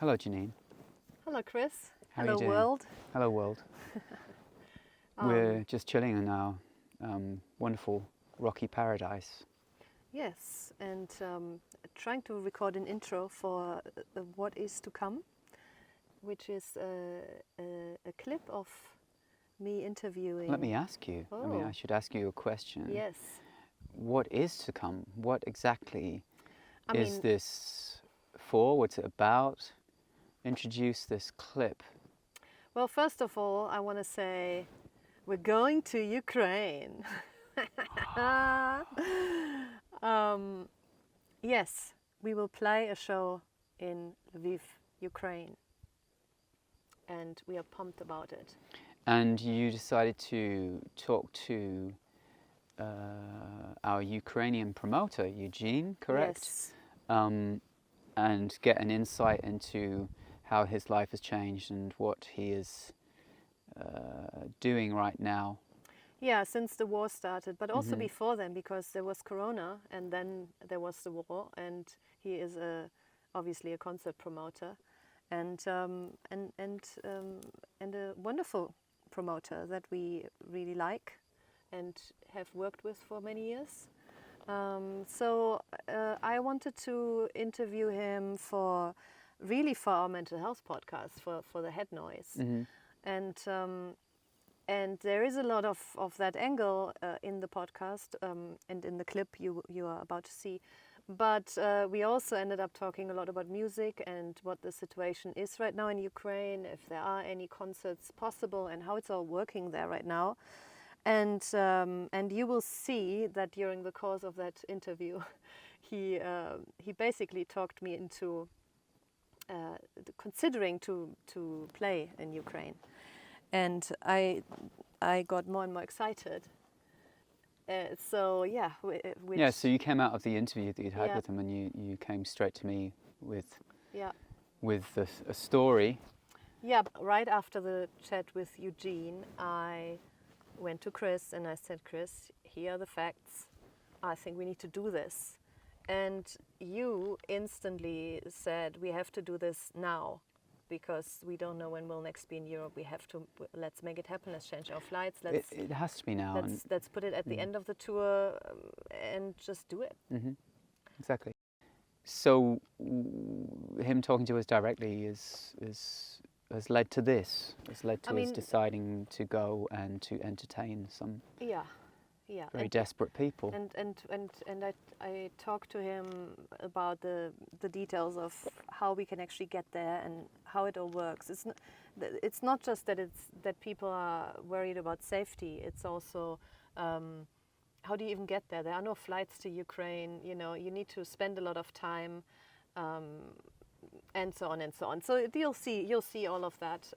Hello, Janine. Hello, Chris. How are you doing? World. Hello, world. We're just chilling in our wonderful rocky paradise. Yes, and trying to record an intro for what is to come, which is a clip of me interviewing. Let me ask you. Oh. I should ask you a question. Yes. What is to come? What exactly is mean, this for? What's it about? Introduce this clip. Well, first of all, I want to say we're going to Ukraine. Yes, we will play a show in Lviv, Ukraine, and we are pumped about it. And you decided to talk to our Ukrainian promoter, Eugene, correct? Yes. And get an insight into how his life has changed and what he is doing right now. Yeah, since the war started, but also before then, because there was Corona and then there was the war, and he is obviously a concert promoter, and a wonderful promoter that we really like and have worked with for many years. So I wanted to interview him for our mental health podcast for the Headnoise, and there is a lot of that angle in the podcast and in the clip you are about to see. But we also ended up talking a lot about music and what the situation is right now in Ukraine, if there are any concerts possible and how it's all working there right now. And you will see that during the course of that interview, he basically talked me into considering to play in Ukraine. And I got more and more excited. So you came out of the interview that you'd had with him, and you came straight to me with a story. Yeah, right after the chat with Eugene, I went to Chris and I said, Chris, here are the facts. I think we need to do this. And you instantly said, we have to do this now, because we don't know when we'll next be in Europe. We have to, let's make it happen. Let's change our flights. It has to be now. Let's put it at the end of the tour and just do it. Exactly. So him talking to us directly has led to this. Has led to us deciding to go and to entertain some very desperate people. And I talked to him about the details of how we can actually get there and how it all works. It's not just that people are worried about safety. It's also how do you even get there? There are no flights to Ukraine. You know, you need to spend a lot of time, and so on and so on. So you'll see all of that.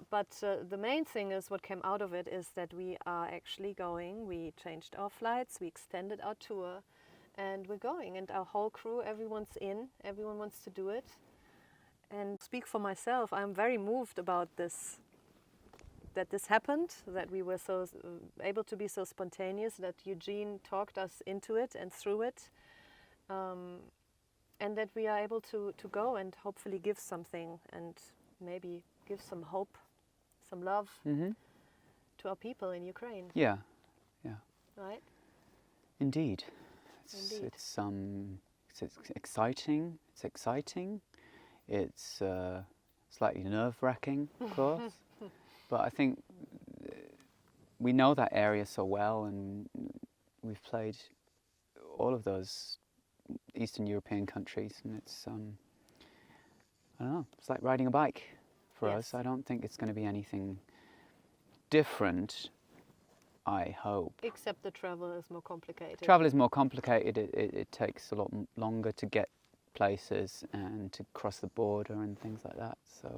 But the main thing is what came out of it is that we are actually going. We changed our flights, we extended our tour, and we're going. And our whole crew, everyone's in, everyone wants to do it. And speak for myself, I'm very moved about this, that this happened, that we were so able to be so spontaneous, that Eugene talked us into it and through it, and that we are able to go and hopefully give something and maybe give some hope, some love to our people in Ukraine. Yeah. Right? Indeed. It's exciting. It's exciting. It's slightly nerve-wracking, of course. But I think we know that area so well, and we've played all of those Eastern European countries, and it's I don't know. It's like riding a bike for us. I don't think it's going to be anything different, I hope. Except the travel is more complicated. Travel is more complicated. It takes a lot longer to get places and to cross the border and things like that. So,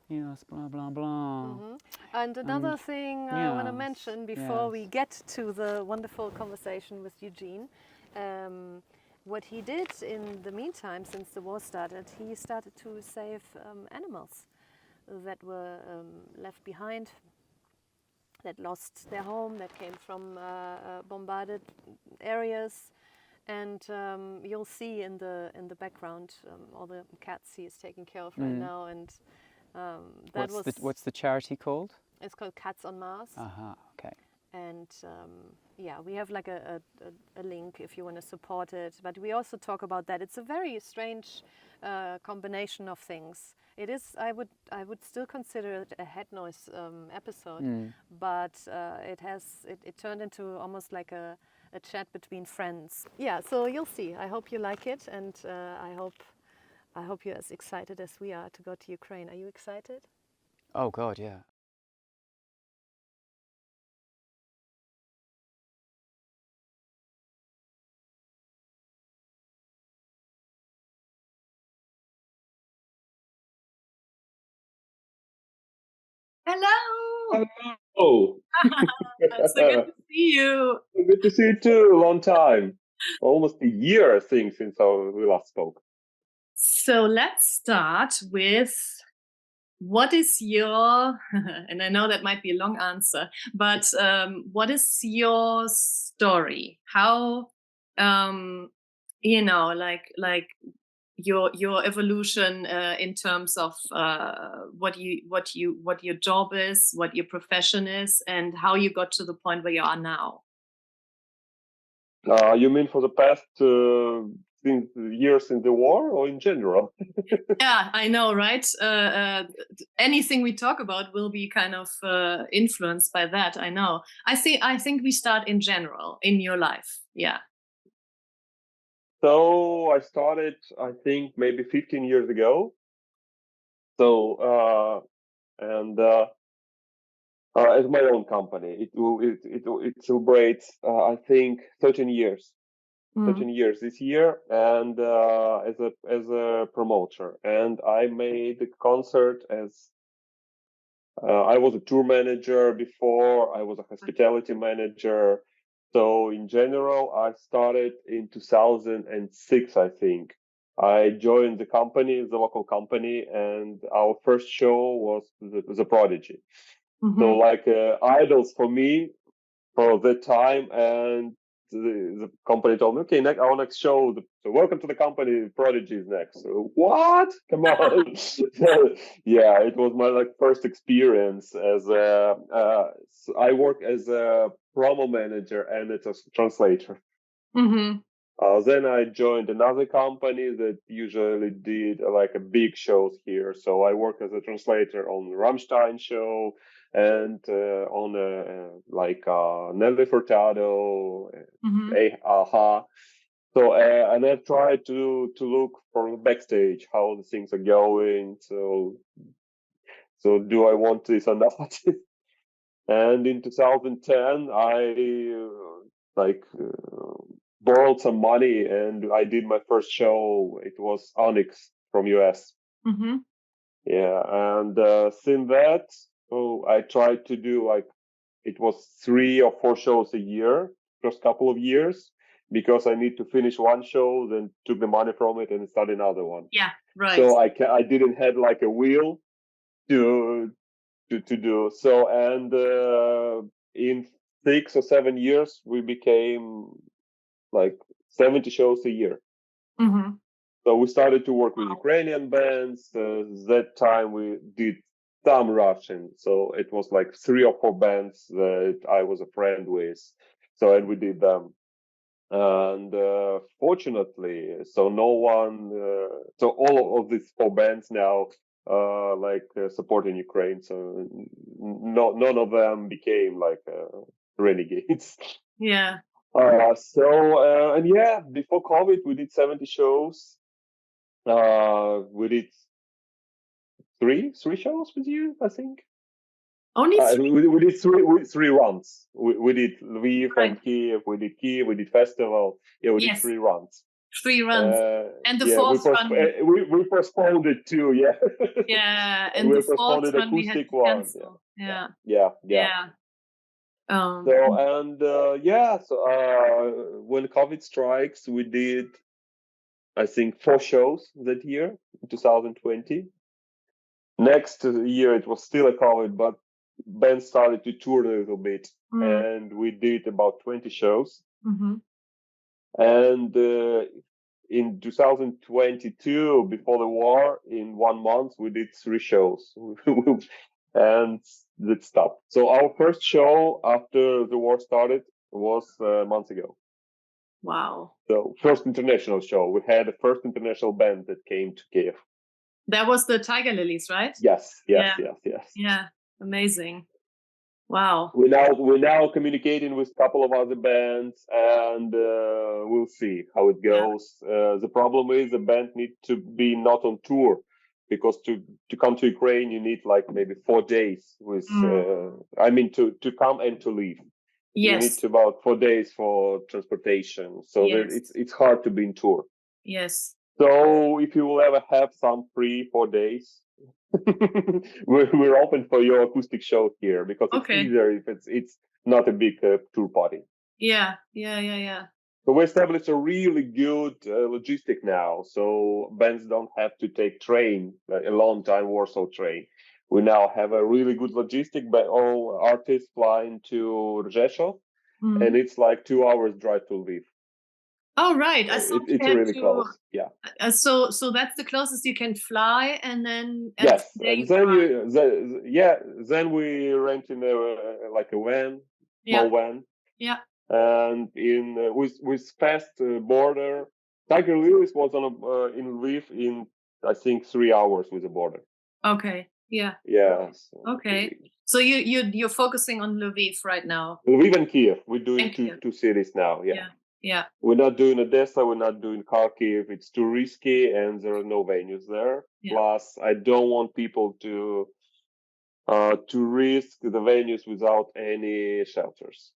yes, blah, blah, blah. And another thing I want to mention before we get to the wonderful conversation with Eugene, what he did in the meantime, since the war started, he started to save animals that were left behind, that lost their home, that came from bombarded areas, And you'll see in the background all the cats he is taking care of right now. And that what's the charity called? It's called Cats on Mars. Okay. And yeah, we have like a link if you want to support it. But we also talk about that. It's a very strange combination of things. It is. I would still consider it a Headnoise episode, but it turned into almost like a chat between friends. Yeah. So you'll see. I hope you like it, and I hope you're as excited as we are to go to Ukraine. Are you excited? Oh God, yeah. Hello. Hello. So good to see you. Good to see you too. Long time. Almost a year, I think, since we last spoke. So let's start with what is your, and I know that might be a long answer, but what is your story? How, like your evolution in terms of what your job is, what your profession is, and how you got to the point where you are now. You mean for the past years in the war, or in general? Yeah, I know, right? Anything we talk about will be kind of influenced by that. I know. I think we start in general in your life. Yeah. So I started, I think, maybe 15 years ago. So as my own company, it celebrates, I think, 13 years. 13 years this year, and as a promoter. And I made a concert as I was a tour manager before. I was a hospitality manager. So in general, I started in 2006, I think. I joined the company, the local company, and our first show was the Prodigy. So like idols for me for that time, and the company told me, okay, our next show, so welcome to the company, Prodigy is next. So, what? Come on. So, yeah, it was my like first experience as so I work as a promo manager and as a translator. Then I joined another company that usually did like a big shows here. So I work as a translator on the Rammstein show and on like Nelly Furtado, Aha. So and I try to look for the backstage how the things are going. So do I want this or not? And in 2010, I borrowed some money and I did my first show. It was Onyx from US. Yeah, and since that, I tried to do like it was 3 or 4 shows a year, first couple of years, because I need to finish one show, then took the money from it and start another one. Yeah, right. So I didn't have like a wheel to do so, and in 6 or 7 years we became like 70 shows a year. So we started to work with Ukrainian bands. That time we did some Russian, so it was like 3 or 4 bands that I was a friend with, so and we did them. And fortunately, so no one, so all of these 4 bands now supporting Ukraine. So none of them became like renegades. Yeah. And yeah, before COVID, we did 70 shows. We did three shows with you, I think. Only 3? We did three runs. We did Lviv and Kiev. We did Kiev. We did festival. Yeah, we did 3 runs. 3 runs. And the yeah, fourth run. We postponed it too. Yeah. Yeah, and we the postponed fourth it one we had to acoustic one. cancel. Yeah. So and when COVID strikes, we did, I think, 4 shows that year, in 2020. Next year, it was still a COVID, but band started to tour a little bit, and we did about 20 shows. And in 2022, before the war, in 1 month we did 3 shows, and it stopped. So our first show after the war started was a month ago. Wow. So first international show. We had the first international band that came to Kiev. That was the Tiger Lilies, right? Yes. Yeah. Yes. Yeah. Amazing. Wow. We're now communicating with a couple of other bands, and we'll see how it goes. The problem is the band need to be not on tour, because to come to Ukraine you need like maybe 4 days with. I mean to come and to leave. You need Yes. to about 4 days for transportation. So Yes. it's hard to be in tour. Yes. So if you will ever have some free 4 days, we're open for your acoustic show here, because it's Okay. easier if it's not a big tour party. Yeah. So we established a really good logistic now. So bands don't have to take train, a long time Warsaw train. We now have a really good logistic, but all artists flying to Rzeszów, and it's like 2 hours drive to Lviv. Oh, right. So I thought it's really close. Yeah. So that's the closest you can fly, and then Yes, there and you then fly. then we rent in like a van, Yeah. small van, Yeah. and in with fast border. Tiger Lilies was on in Lviv in I think 3 hours with the border. Okay. Yeah. Yeah. So Okay. So you're focusing on Lviv right now. Lviv and Kiev. We're doing And Kiev. two cities now. Yeah. Yeah. We're not doing Odessa. We're not doing Kharkiv. It's too risky, and there are no venues there. Yeah. Plus, I don't want people to risk the venues without any shelters.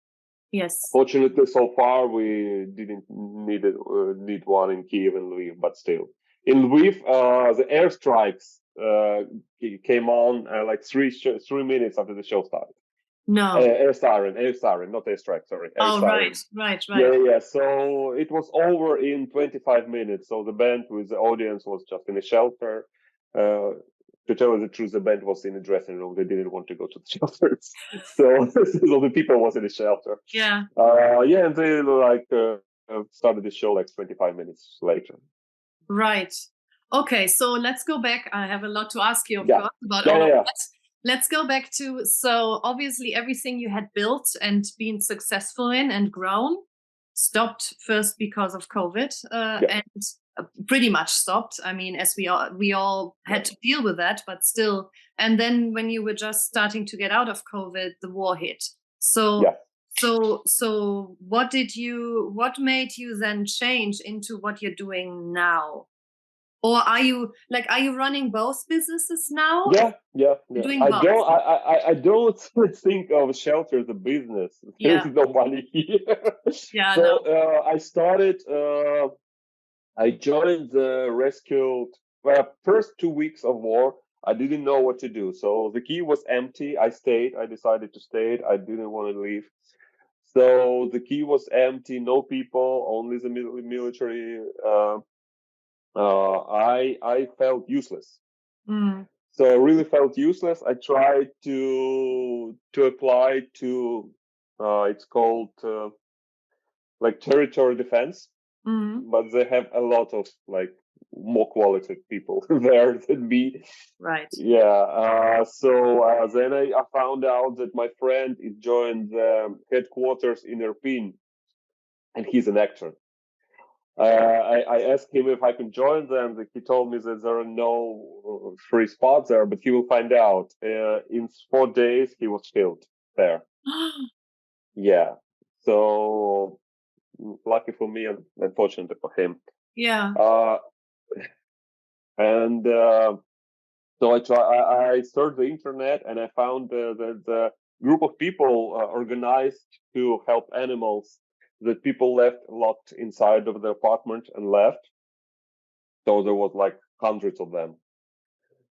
Yes. Fortunately, so far we didn't need one in Kiev and Lviv, but still, in Lviv, the airstrikes came on like 3 minutes after the show started. No. Air siren, not airstrike. Sorry, air siren. Right. Yeah. So it was over in 25 minutes. So the band with the audience was just in a shelter. To tell you the truth, the band was in a dressing room. They didn't want to go to the shelters. So the people was in the shelter. Yeah. And they started the show like 25 minutes later. Right. Okay, so let's go back. I have a lot to ask you, of course, about all of that. Let's go back to, so obviously everything you had built and been successful in and grown stopped first because of COVID, and pretty much stopped. I mean, as we all had to deal with that, but still. And then when you were just starting to get out of COVID, the war hit. So what made you then change into what you're doing now? Or are you running both businesses now? Yeah. Doing I both. I don't think of shelter as a business. There is no money here. Yeah. So I started. I joined the rescue. Well, first 2 weeks of war, I didn't know what to do. So the key was empty. I stayed. I decided to stay. I didn't want to leave. So the key was empty. No people. Only the military. I felt useless. So I really felt useless. I tried to apply to it's called like territory defense, but they have a lot of like more quality people there than me. Right. Yeah. So then I found out that my friend is joined the headquarters in Irpin, and he's an actor. I asked him if I can join them. He told me that there are no free spots there, but he will find out. In 4 days, he was filled there. Yeah. So lucky for me and unfortunate for him. Yeah. And so I searched the internet, and I found the group of people organized to help animals that people left locked inside of the apartment and left. So there was like hundreds of them.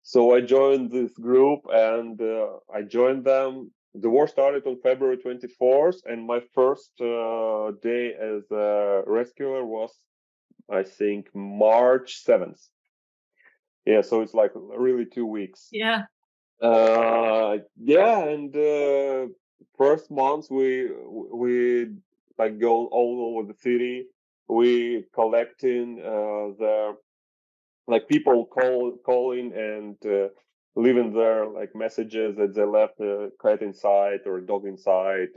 So I joined this group, and I joined them. The war started on February 24th, and my first day as a rescuer was, I think, March 7th. Yeah, so it's like really 2 weeks. Yeah. And first month we like go all over the city. we collecting the like people calling and leaving their like messages that they left a cat inside or a dog inside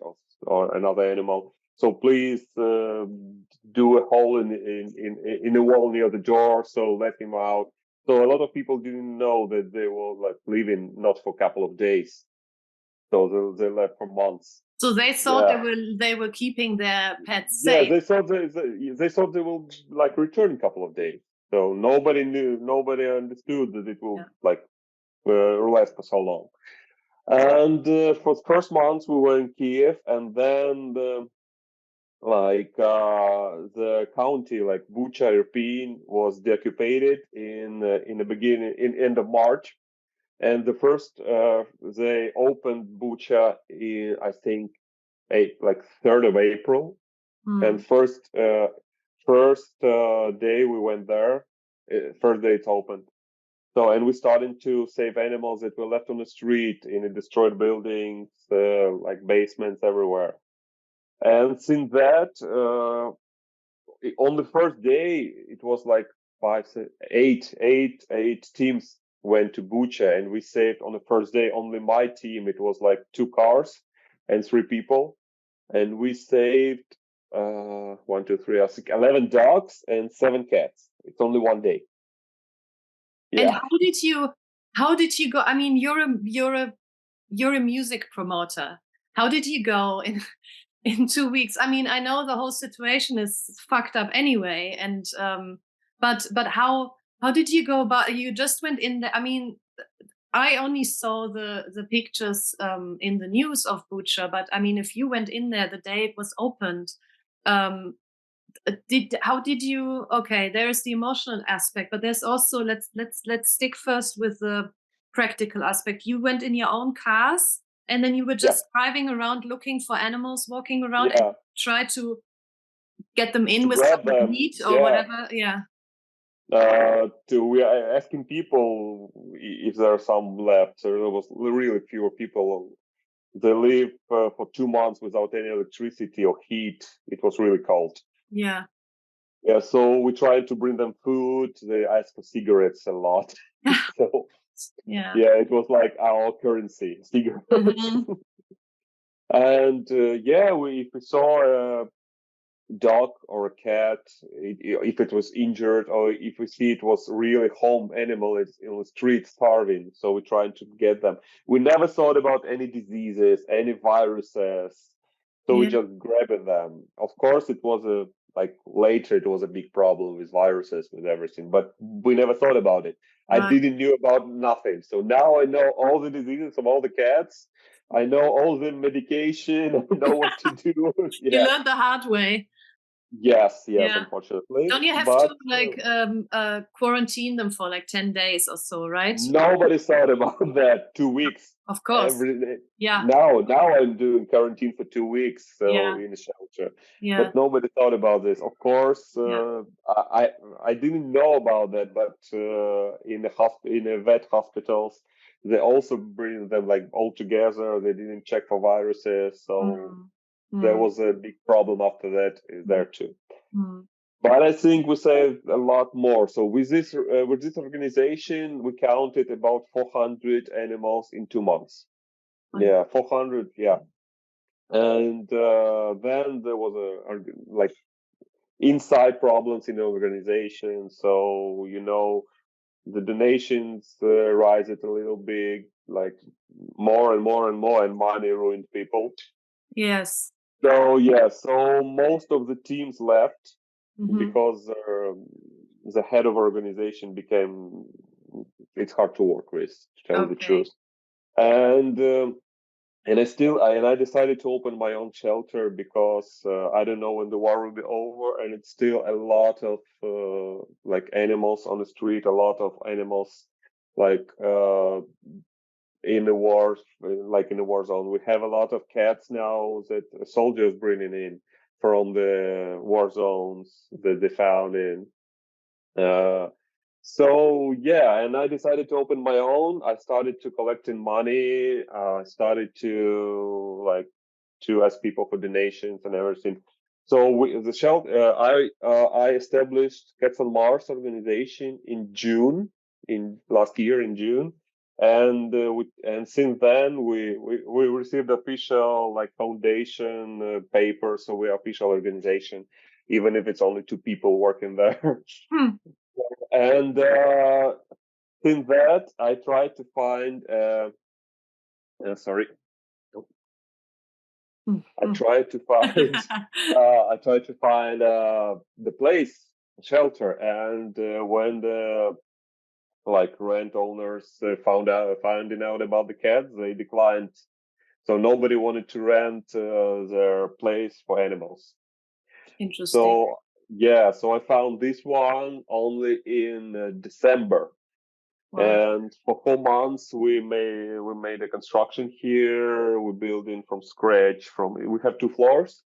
or another animal. So please do a hole in the wall near the door, so let him out. So a lot of people didn't know that they were like leaving not for a couple of days, so they left for months. So they thought Yeah. they were keeping their pets Yeah, safe. they thought they will like return in a couple of days. So nobody understood that it will like last for so long. And for the first months we were in Kiev, and then the county like Bucha Irpin was deoccupied in the beginning in end of March, and the first they opened Bucha in I think like 3rd of April. And first day we went there, first day it's opened. So, and we started to save animals that were left on the street in the destroyed buildings, like basements everywhere. And since that, on the first day, it was like eight teams went to Bucha, and we saved on the first day. Only my team, it was like 2 cars and 3 people, and we saved 1, 2, 3, 11 dogs and 7 cats. It's only one day. And Yeah. how did you go? I mean, you're a music promoter. How did you go in 2 weeks? I mean, I know the whole situation is fucked up anyway, and but how did you go about? You just went in there. I mean, I only saw the pictures in the news of Bucha, but I mean, if you went in there the day it was opened, how did you? Okay, there's the emotional aspect, but there's also let's stick first with the practical aspect. You went in your own cars, and then you were just driving around looking for animals, walking around, and try to get them in with some meat or whatever. Yeah. We are asking people if there are some left. So there was really fewer people. They live for 2 months without any electricity or heat. It was really cold. Yeah. Yeah, so we tried to bring them food. They asked for cigarettes a lot. So yeah, it was like our currency, cigarettes. And if we saw a dog or a cat, if it was injured, or if we see it was really home animal, it's in the street starving, so we tried to get them. We never thought about any diseases, any viruses, so we just grabbed them. Of course, it was later it was a big problem with viruses, with everything, but we never thought about it. I didn't knew about nothing. So now I know all the diseases of all the cats. I know all the medication. I know what to do. You learned the hard way. Yes, unfortunately. Don't you have to quarantine them for like 10 days or so, right? Nobody thought about that. 2 weeks. Of course. Every day. Yeah. Now I'm doing quarantine for 2 weeks, so in a shelter. Yeah. But nobody thought about this. Of course, I didn't know about that, but in the vet hospitals, they also bring them like all together. They didn't check for viruses, so there was a big problem after that there too. But I think we saved a lot more. So with this organization, we counted about 400 animals in 2 months. Yeah, 400. Yeah, and then there was inside problems in the organization. So the donations rise it a little bit, like more and more and more, and money ruined people. Yes. So so most of the teams left because the head of organization became, it's hard to work with, to tell you the truth. And I decided to open my own shelter because I don't know when the war will be over, and it's still a lot of animals on the street, a lot of animals in the wars, like in the war zone. We have a lot of cats now that soldiers bringing in from the war zones that they found in. And I decided to open my own. I started to collecting money. I started to ask people for donations and everything. So the shelter, I established Cats on Mars organization in June, in last year in June, and since then we received official like foundation paper, so we're official organization, even if it's only 2 people working there. And since that, I tried to find. Sorry. I tried to find the place shelter, and when the like rent owners finding out about the cats, they declined. So nobody wanted to rent their place for animals. Interesting. So yeah, so I found this one only in December. Wow. And for 4 months we made a construction here. We're building from scratch. We have 2 floors,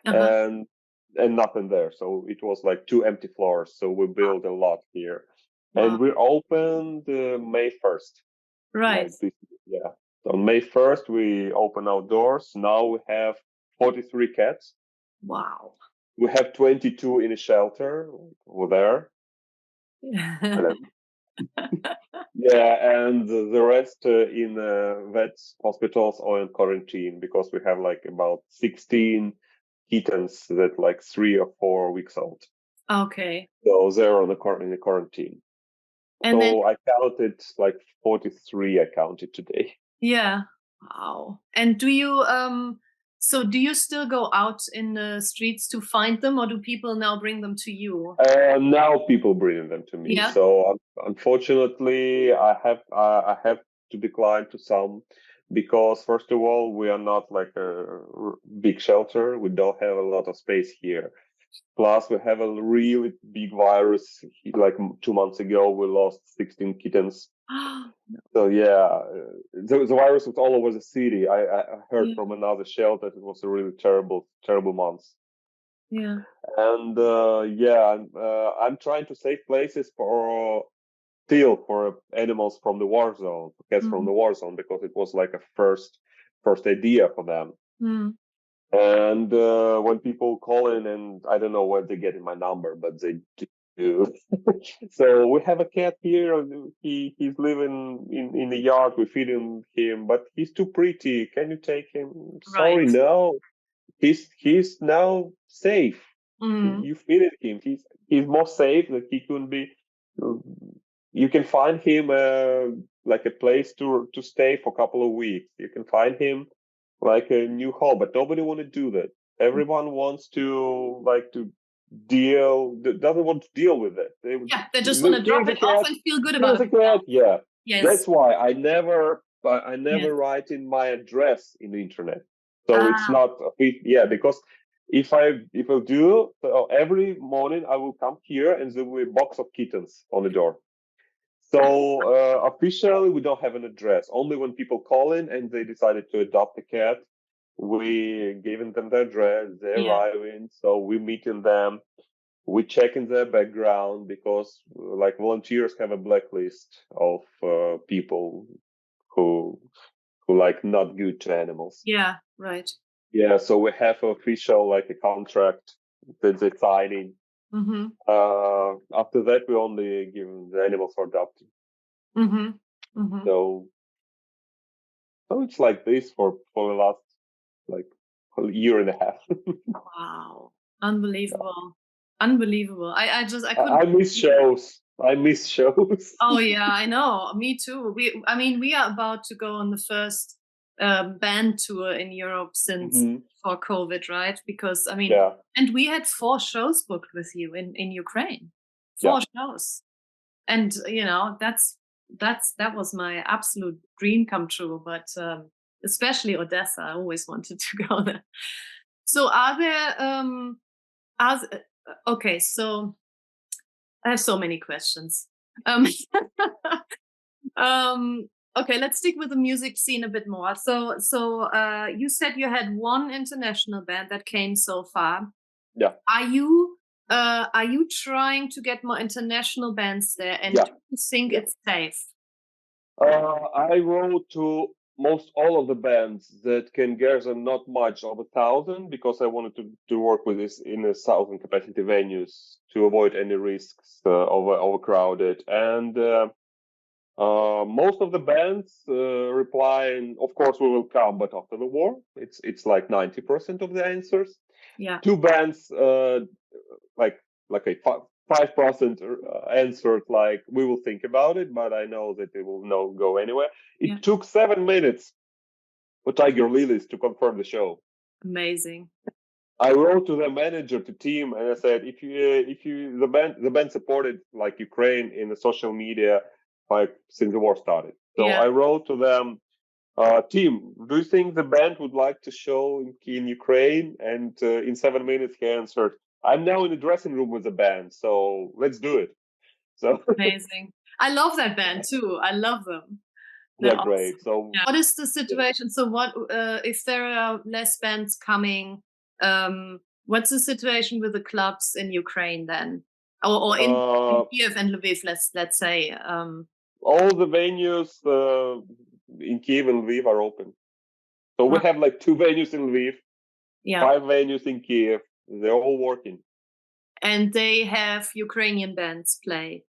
and nothing there. So it was like 2 empty floors. So we built a lot here, and we opened May 1st. Right. Like yeah. So on May 1st we open our doors. Now we have 43 cats. Wow. We have 22 in a shelter over there. Yeah, and the rest in vets, hospitals, or in quarantine, because we have like about 16 kittens that like 3 or 4 weeks old. Okay. So they're in the quarantine. And so I counted like 43. I counted today. Yeah. Wow. And do you do you still go out in the streets to find them, or do people now bring them to you? Now people bring them to me. Yeah. So unfortunately, I have to decline to some, because first of all, we are not like a big shelter. We don't have a lot of space here. Plus, we have a really big virus. Like 2 months ago, we lost 16 kittens. So yeah, the virus was all over the city. I heard from another shelter it was a really terrible month. Yeah. And I'm trying to save places for animals from the war zone, cats from the war zone, because it was like a first idea for them. And when people call in, and I don't know where they get my number, but they do. So we have a cat here. He's living in the yard. We're feeding him, but he's too pretty. Can you take him? Sorry, no. He's now safe. You feed him. He's more safe that he can be. You can find him like a place to stay for a couple of weeks. You can find him like a new home, but nobody want to do that. Everyone wants to doesn't want to deal with it. They just want to drop it off and feel good about it. Yeah. Yes. That's why I never write in my address in the internet. So it's not because if I do, so every morning I will come here and there will be a box of kittens on the door. So officially we don't have an address. Only when people call in and they decided to adopt a cat, we giving them the address, they're arriving, so we meeting them, we checking their background, because like volunteers have a blacklist of people who like not good to animals. Yeah, right. Yeah, so we have official like a contract that they're signing. After that, we only give the animals for adopting. So it's like this for the last like a year and a half. Wow, unbelievable. I couldn't. I miss shows. Oh yeah, I know. Me too. We are about to go on the first band tour in Europe since for COVID, right? Because and we had 4 shows booked with you in Ukraine. 4 shows, and that was my absolute dream come true. But especially Odessa, I always wanted to go there. So are there okay, so I have so many questions. Okay, let's stick with the music scene a bit more. So you said you had 1 international band that came so far. Yeah. Are you trying to get more international bands there, and do you think it's safe? I wrote to most all of the bands that can gather not much of 1,000, because I wanted to work with this in 1,000 capacity venues to avoid any risks of overcrowded. And most of the bands replying, of course we will come, but after the war. It's like 90% of the answers. Yeah. 2 bands like a 5% answered like we will think about it, but I know that it will not go anywhere. It took 7 minutes for Tiger Lilies to confirm the show. Amazing. I wrote to the manager, to team, and I said, if you the band supported like Ukraine in the social media like since the war started. So I wrote to them, team, do you think the band would like to show in Ukraine? And in 7 minutes he answered, I'm now in the dressing room with the band, so let's do it. So amazing. I love that band too. I love them. They're great. So what is the situation? So what if there are less bands coming? What's the situation with the clubs in Ukraine then, or in Kiev and Lviv? Let's say. All the venues in Kiev and Lviv are open. So we have like 2 venues in Lviv, 5 venues in Kiev. They're all working. And they have Ukrainian bands play.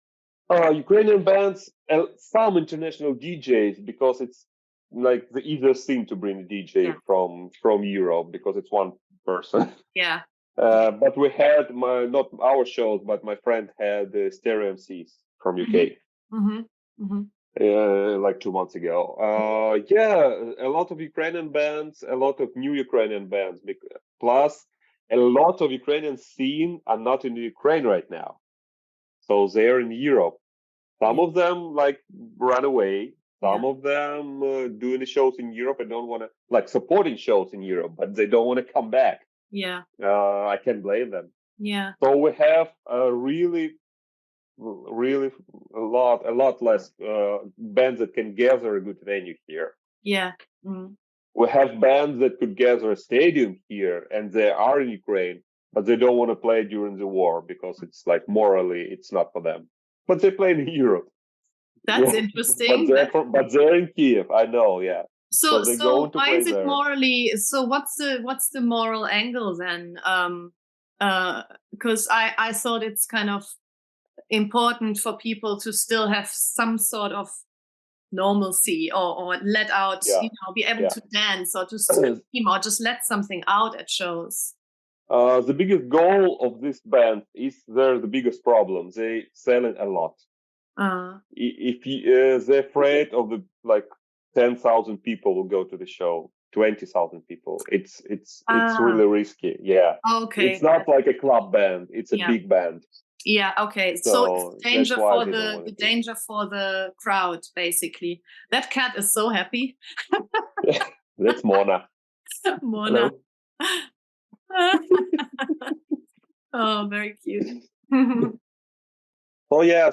Ukrainian bands and some international DJs, because it's like the easiest thing to bring a DJ from Europe, because it's one person. Yeah. But we had not our shows, but my friend had stereo MCs from UK. Mm-hmm. Mm-hmm. Like 2 months ago. A lot of Ukrainian bands, a lot of new Ukrainian bands, plus a lot of Ukrainian scene are not in Ukraine right now. So they're in Europe. Some of them like run away. Some of them doing the shows in Europe and don't want to, like supporting shows in Europe, but they don't want to come back. Yeah. I can't blame them. Yeah. So we have really a lot less bands that can gather a good venue here. Yeah. Mm. We have bands that could gather a stadium here, and they are in Ukraine, but they don't want to play during the war because it's like morally it's not for them. But they play in Europe. That's interesting. But they're in Kiev. I know. Yeah. So they're going to why play is it there. morally? So what's the moral angle then? Because I thought it's kind of important for people to still have some sort of normalcy or let out, be able to dance or to scream or just let something out at shows. The biggest goal of this band is they're the biggest problem. They selling a lot. If they're afraid of the like 10,000 people will go to the show, 20,000 people. It's really risky. Yeah. Okay. It's not like a club band. It's a big band. Yeah. Okay. So it's danger for the danger for the crowd, basically. That cat is so happy. That's Mona. Mona. Oh, very cute.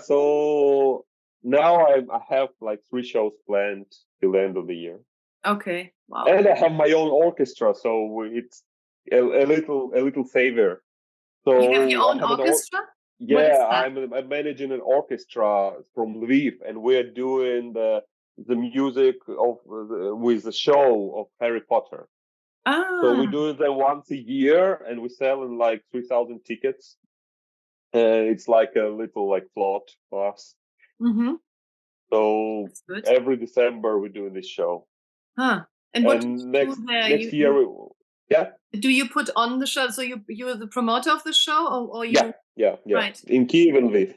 So now I have like 3 shows planned till the end of the year. Okay. Wow. And I have my own orchestra, so it's a little favor. So you have your own orchestra? I'm managing an orchestra from Lviv, and we're doing the music of with the show of Harry Potter. So we do them once a year, and we sell in like 3,000 tickets. It's like a little like float for us. Mm-hmm. So every December we're doing this show. Huh. And what next year we will. Yeah. Do you put on the show? So you're the promoter of the show, or you? Yeah. Right. In Kiev and Lviv.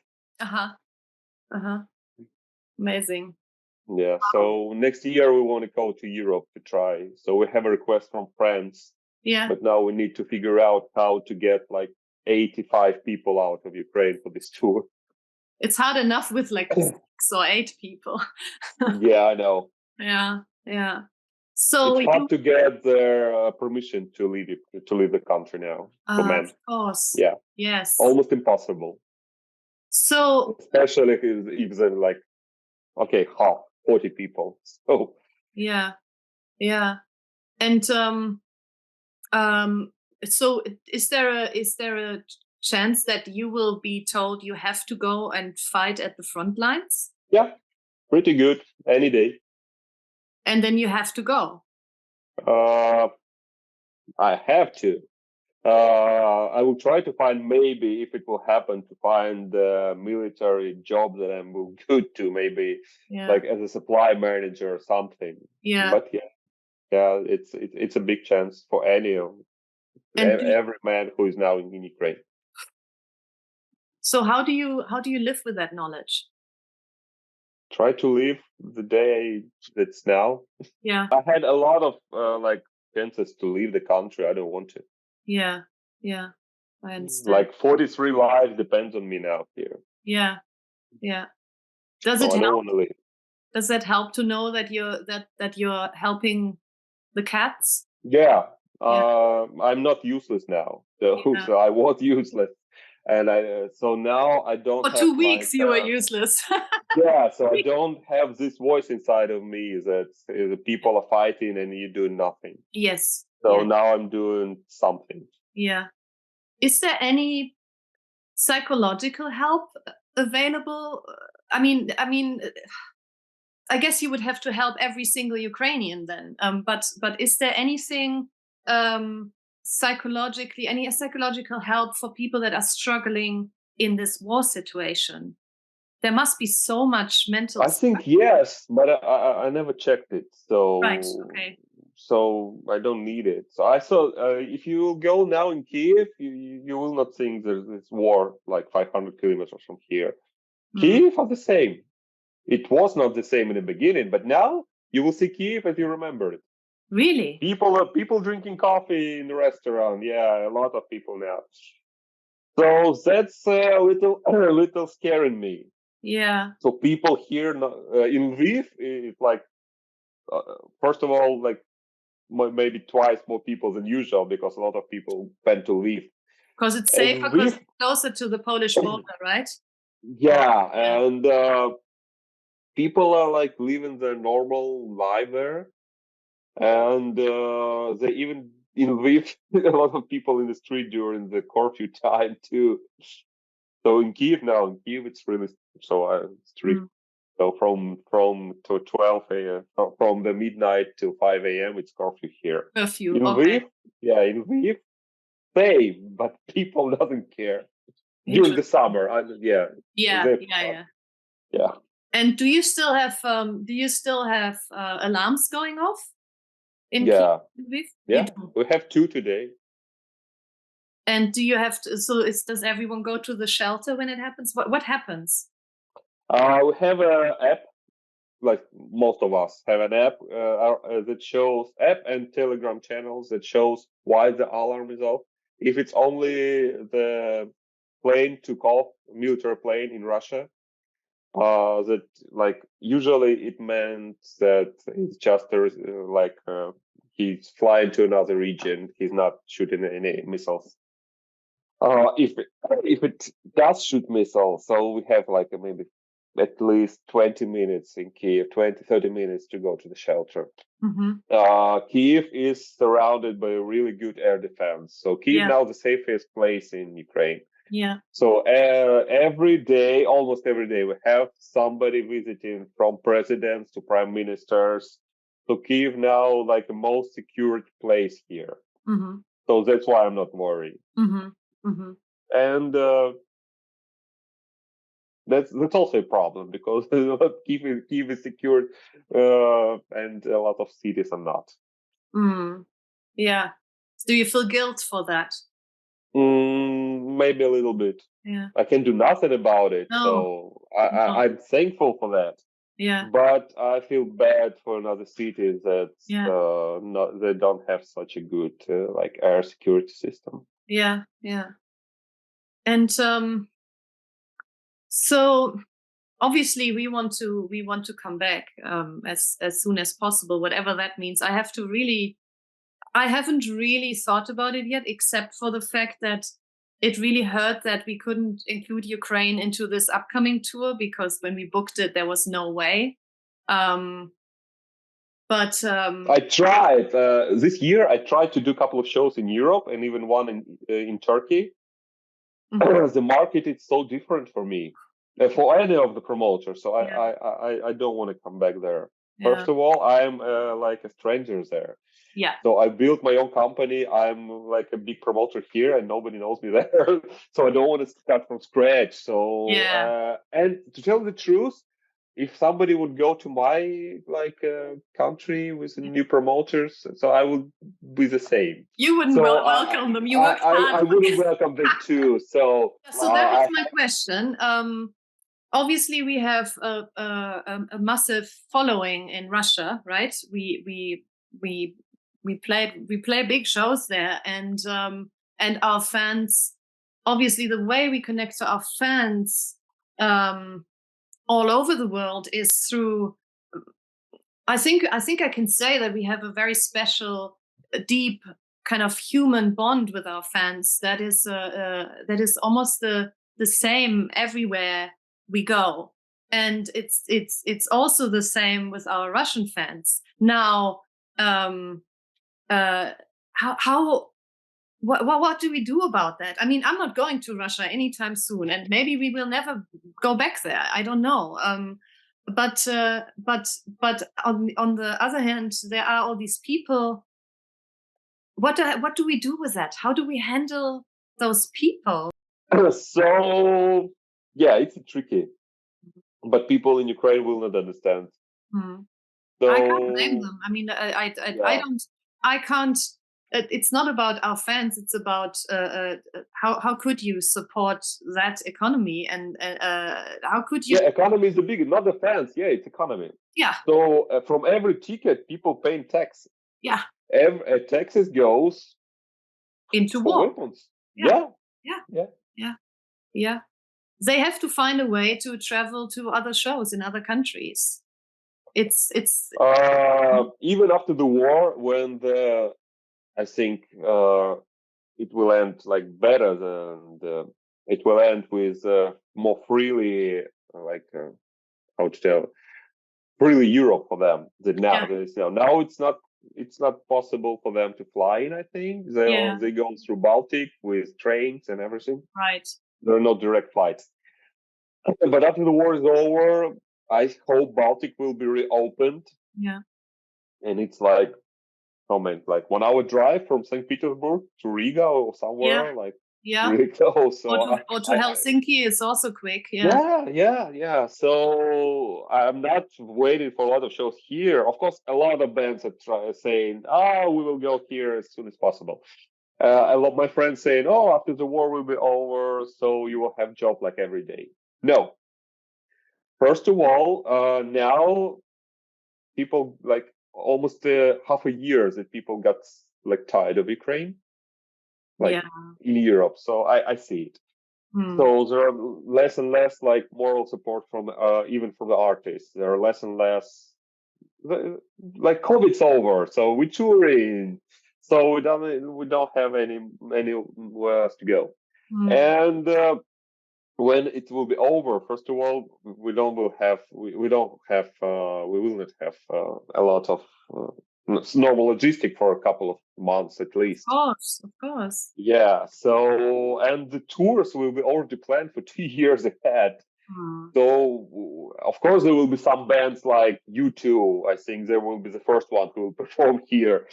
Amazing. Yeah. So next year we want to go to Europe to try. So we have a request from France. Yeah. But now we need to figure out how to get like 85 people out of Ukraine for this tour. It's hard enough with like 6 or 8 people. Yeah, I know. Yeah. So it's hard to get their permission to leave the country now for men. Of course. Yeah. Yes. Almost impossible. So especially if they're like 40 people. So yeah. And so is there a chance that you will be told you have to go and fight at the front lines? Yeah, pretty good. Any day. And then you have to go. I have to. I will try to find, maybe if it will happen, to find a military job that I'm good to, maybe like as a supply manager or something. Yeah. But it's a big chance for every man who is now in Ukraine. So how do you live with that knowledge? Try to live the day that's now. Yeah. I had a lot of chances to leave the country. I don't want to. Yeah. I understand. Like 43 lives depends on me now here. Yeah. Does it I don't help? want to leave. Does that help to know that you're helping the cats? Yeah. I'm not useless now. So I was useless, and so now I don't. For 2 weeks you were useless. Yeah, so I don't have this voice inside of me that people are fighting and you do nothing. Yes. So now I'm doing something. Yeah. Is there any psychological help available? I mean, I guess you would have to help every single Ukrainian then. But is there anything psychologically, any psychological help for people that are struggling in this war situation? There must be so much mental. I think yes, but I never checked it. So right, okay. So I don't need it. So I saw if you go now in Kiev, you will not think there's this war like 500 kilometers from here. Kiev are the same. It was not the same in the beginning, but now you will see Kiev as you remember it. Really? People drinking coffee in the restaurant. Yeah, a lot of people now. So that's a little scaring me. Yeah. So people here in Lviv, it's like first of all, like maybe twice more people than usual, because a lot of people tend to leave. Because it's safer, because it's closer to the Polish border, right? Yeah, and people are like living their normal life there, and they even in Lviv, a lot of people in the street during the curfew time too. So in Kiev it's really strict. So from to 12 a.m. from the midnight till 5 a.m. it's curfew here. Curfew. In Lviv, in Lviv, same, but people doesn't care during the summer. Yeah. And do you still have alarms going off in Kiev? Yeah, we have 2 today. And do you have to? So does everyone go to the shelter when it happens? What happens? We have an app. Like most of us have an app that shows and Telegram channels that shows why the alarm is off. If it's only the plane took off, military plane in Russia, that like usually it meant that it's just he's flying to another region. He's not shooting any missiles. If it does shoot missiles, so we have like maybe at least 20 minutes in Kiev, 30 minutes to go to the shelter. Kiev is surrounded by a really good air defense. So Kiev now the safest place in Ukraine. Yeah. So almost every day, we have somebody visiting, from presidents to prime ministers. So Kiev now like the most secured place here. So that's why I'm not worried. And that's also a problem, because Kiev is secured, and a lot of cities are not. Yeah. Do you feel guilt for that? Maybe a little bit. Yeah. I can do nothing about it, No. so I'm thankful for that. Yeah. But I feel bad for another cities that they don't have such a good like air security system. Yeah. And so obviously we want to come back as soon as possible, whatever that means. I haven't really thought about it yet, except for the fact that it really hurt that we couldn't include Ukraine into this upcoming tour, because when we booked it, there was no way. But I tried this year. I tried to do a couple of shows in Europe and even one in Turkey. The market is so different for me, for any of the promoters. So I don't want to come back there. First of all, I'm like a stranger there. Yeah. So I built my own company. I'm like a big promoter here, and nobody knows me there. So I don't want to start from scratch. So and to tell the truth, if somebody would go to my country with new promoters, so I would be the same. You wouldn't welcome them. You worked hard. I wouldn't welcome them too. So that was my question. Obviously, we have a massive following in Russia, right? We play big shows there, and our fans. Obviously, the way we connect to our fans all over the world is through. I think I can say that we have a very special, deep kind of human bond with our fans. That is almost the same everywhere we go, and it's also the same with our Russian fans. Now, what do we do about that? I mean, I'm not going to Russia anytime soon, and maybe we will never go back there. I don't know. But on the other hand, there are all these people. What do we do with that? How do we handle those people? So yeah, it's tricky, but people in Ukraine will not understand. So I can't blame them. I mean, I can't. It's not about our fans. It's about how could you support that economy, and how could you? Yeah, economy is the biggest, not the fans. Yeah, it's economy. Yeah. So from every ticket, people paying tax. Yeah. Taxes goes into war. Weapons. Yeah. They have to find a way to travel to other shows in other countries. It's even after the war, when I think it will end like better than it will end with more freely, how to tell, freely Europe for them. That now, now it's not possible for them to fly in. I think they go through Baltic with trains and everything. Right. There are no direct flights. But after the war is over, I hope Baltic will be reopened. Yeah. And it's like 1 hour drive from St. Petersburg to Riga or somewhere really close. So or to Helsinki is also quick. Yeah. So I'm not waiting for a lot of shows here. Of course, a lot of bands are saying, we will go here as soon as possible. I love my friends saying, after the war will be over, so you will have job like every day. No. First of all, now people almost half a year that people got tired of Ukraine, in Europe. So I see it. So there are less and less moral support from even from the artists. There are less and less COVID's over, so we're touring, so we don't have anywhere else to go. And when it will be over, first of all, we will not have a lot of normal logistic for a couple of months at least. Of course. Yeah. So, and the tours will be already planned for 2 years ahead. So, of course, there will be some bands like U2. I think they will be the first one who will perform here.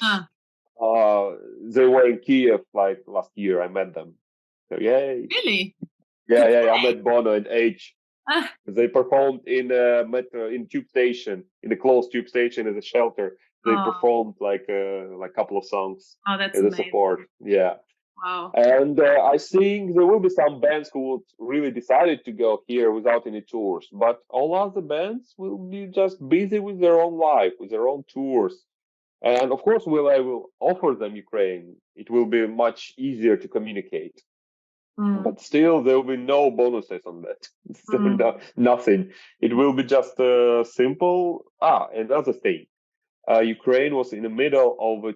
They were in Kiev last year. I met them. So, yay! Really? Yeah. I met Bono and H. They performed in a metro, in tube station, in a closed tube station as a shelter. They performed a couple of songs that's as amazing. a support. Yeah. Wow. And I think there will be some bands who would really decided to go here without any tours, but all other bands will be just busy with their own life, with their own tours. And of course, I will offer them Ukraine. It will be much easier to communicate. But still, there will be no bonuses on that. Nothing. It will be just simple. Another thing. Ukraine was in the middle of a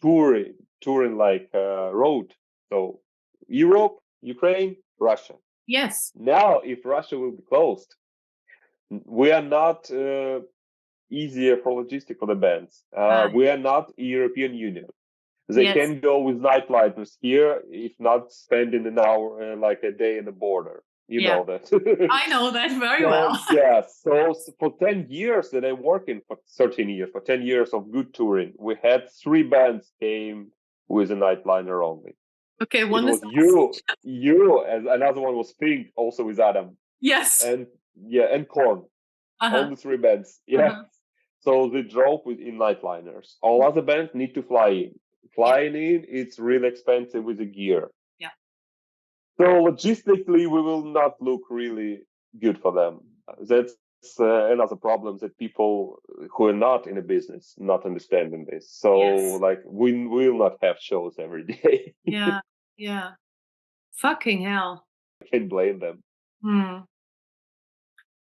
touring road. So Europe, Ukraine, Russia. Yes. Now, if Russia will be closed, we are not easier for logistics for the bands. We are not European Union. They can go with nightlighters here, if not spending an hour, a day in the border. You Yeah. know that. I know that very So, well. yeah, so for 10 years that I'm working, for 13 years, for 10 years of good touring, we had 3 bands came with a nightliner only. Okay, It one was is you, and another one was Pink, also with Adam, yes. and Korn. Uh-huh. Only 3 bands. Yeah. So they drove in nightliners. All other bands need to fly in. Flying in, it's really expensive with the gear. Yeah. So logistically, we will not look really good for them. That's another problem, that people who are not in a business not understanding this. So Yes. like we will not have shows every day. Yeah. Yeah. Fucking hell. I can't blame them.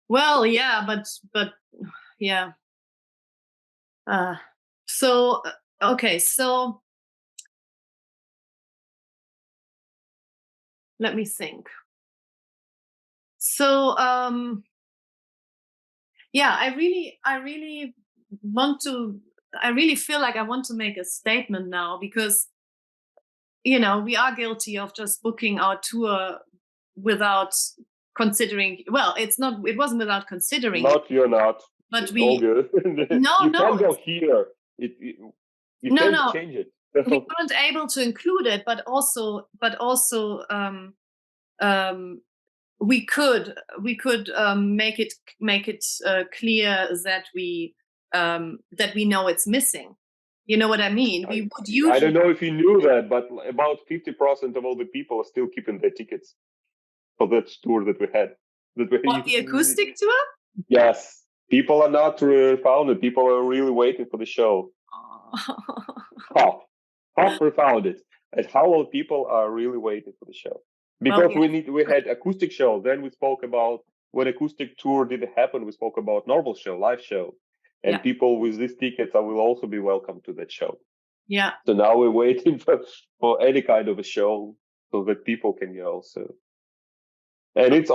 Well, yeah, but yeah. So okay, so let me think. So yeah, I really feel like I want to make a statement now, because we are guilty of just booking our tour without considering. Well, it wasn't without considering it, You're not. but It's all good. You can't go here. You can't no, change it. we weren't able to include it, but also we could make it clear that we know it's missing. You know what I mean? We would usually. I don't know if you knew that, but about 50% of all the people are still keeping their tickets for that tour that we had. The acoustic tour? Yes. People are not refounded. People are really waiting for the show. Half refounded. And how old people are really waiting for the show. Because we had acoustic show. Then we spoke about, when acoustic tour didn't happen, we spoke about normal show, live show. And people with these tickets will also be welcome to that show. Yeah. So now we're waiting for any kind of a show so that people can go. So, and it's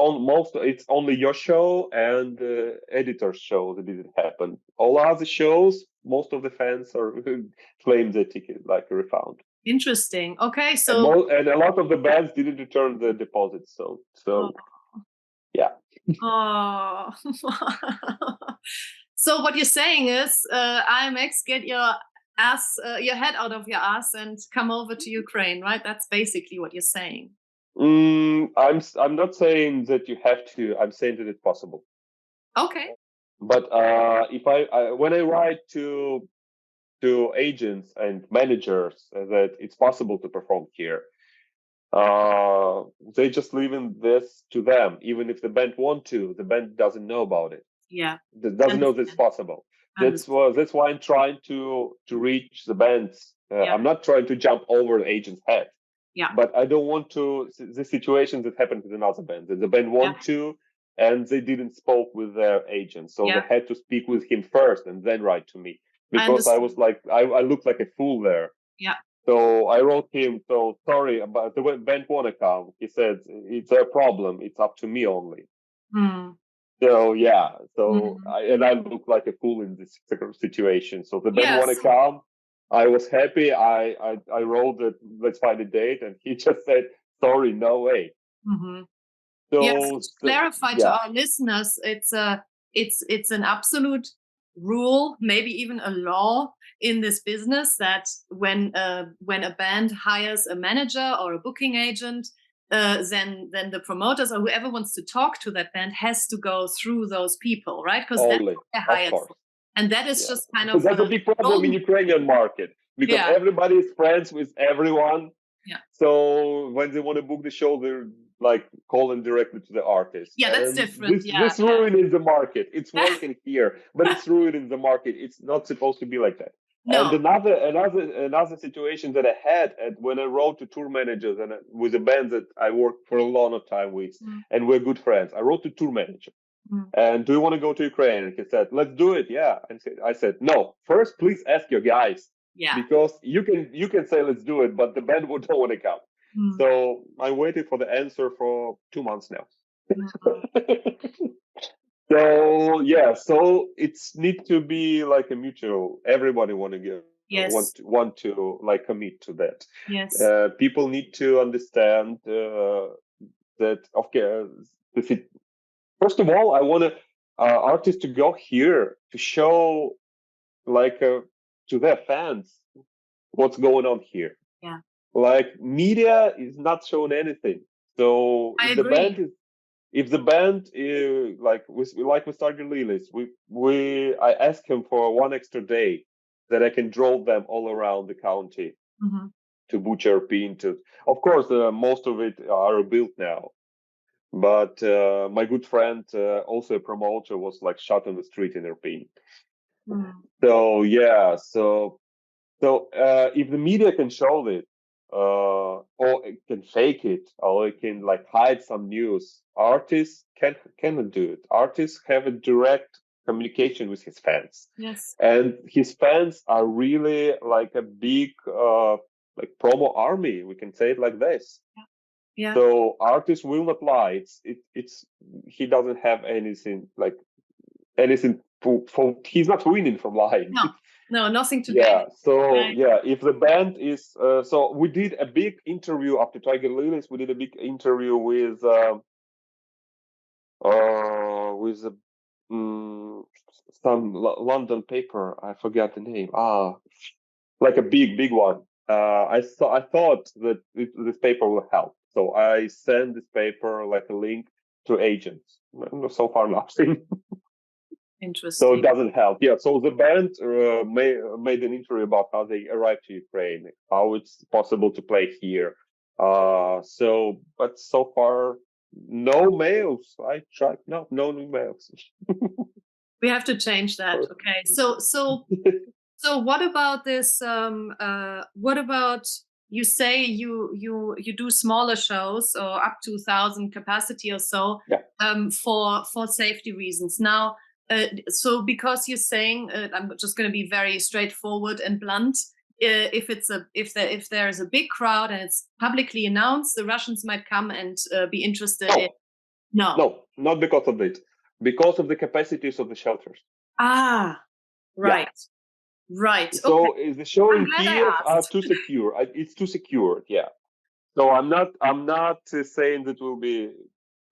only your show and the editor's show that didn't happen. All other shows, most of the fans are claim their ticket like a refund. Interesting. Okay, so and a lot of the bands didn't return the deposit. So yeah. Oh. So what you're saying is, IAMX, get your head out of your ass and come over to Ukraine, right? That's basically what you're saying. I'm not saying that you have to. I'm saying that it's possible. Okay. But if when I write to agents and managers that it's possible to perform here, they just leaving this to them. Even if the band want to, the band doesn't know about it. Yeah. Doesn't know that it's possible. That's why I'm trying to reach the bands. I'm not trying to jump over the agent's head. Yeah. But I don't want to. The situations that happened with another band, that the band want to, and they didn't spoke with their agent, so they had to speak with him first and then write to me, because I was like, I looked like a fool there. Yeah. So I wrote him, so sorry, but the band want to come. He said, it's their problem. It's up to me only. So yeah, I look like a fool in this situation. So the band want to come. I was happy. I wrote that, let's find a date, and he just said, sorry, no way. So to clarify to our listeners, it's an absolute rule, maybe even a law in this business, that when a band hires a manager or a booking agent, then the promoters or whoever wants to talk to that band has to go through those people, right? Because that's what they're hired for. And that is just kind of that's a big problem in Ukrainian market, because everybody is friends with everyone. Yeah. So when they want to book the show, they're like calling directly to the artist. Yeah, that's different. This ruining the market. It's working here, but it's ruining the market. It's not supposed to be like that. No. And another situation that I had when I wrote to tour managers and with a band that I worked for a long time with, and we're good friends. I wrote to tour manager. And do you want to go to Ukraine? And he said, let's do it. Yeah. And I said, no, first, please ask your guys. Yeah. Because you can say, let's do it, but the band would don't want to come. So I'm waiting for the answer for 2 months now. So yeah, so it's need to be like a mutual. Everybody want to go. Yes. Want to like commit to that. Yes. People need to understand that okay, first of all, I want artists to go here to show like to their fans what's going on here. Yeah. Like media is not showing anything. So I if the agree. band is like with Tiger Lilies, I asked him for one extra day that I can draw them all around the county Mhm. to butcher painted. Of course, most of it are built now. But my good friend, also a promoter, was like shot on the street in Irpin. Mm. So yeah, so if the media can show it, or it can fake it, or it can like hide some news, artists cannot do it. Artists have a direct communication with his fans, Yes. and his fans are really like a big like promo army. We can say it like this. Yeah. So artists will not lie. It's he doesn't have anything like anything for he's not winning from lying. No, nothing to Yeah. gain. So Right. yeah, if the band is so we did a big interview after Tiger Lilies. We did a big interview with a, some London paper. I forgot the name. Like a big one. I thought that this paper will help, so I sent this paper like a link to agents. So far, nothing. So it Interesting. doesn't help. Yeah. So the band made an interview about how they arrived to Ukraine, how it's possible to play here. But so far, no mails. I tried. No new mails. We have to change that. Okay. So what about this? What about you say you do smaller shows or up to 1,000 capacity or so, Yeah. For safety reasons. Now, so because you're saying, I'm just going to be very straightforward and blunt. If there is a big crowd and it's publicly announced, the Russians might come and be interested in. No, not because of it. Because of the capacities of the shelters. Ah, right. Yeah. Right. So Okay. the show I'm in glad I Kiev are asked. too secure. It's too secured. Yeah. So I'm not saying that will be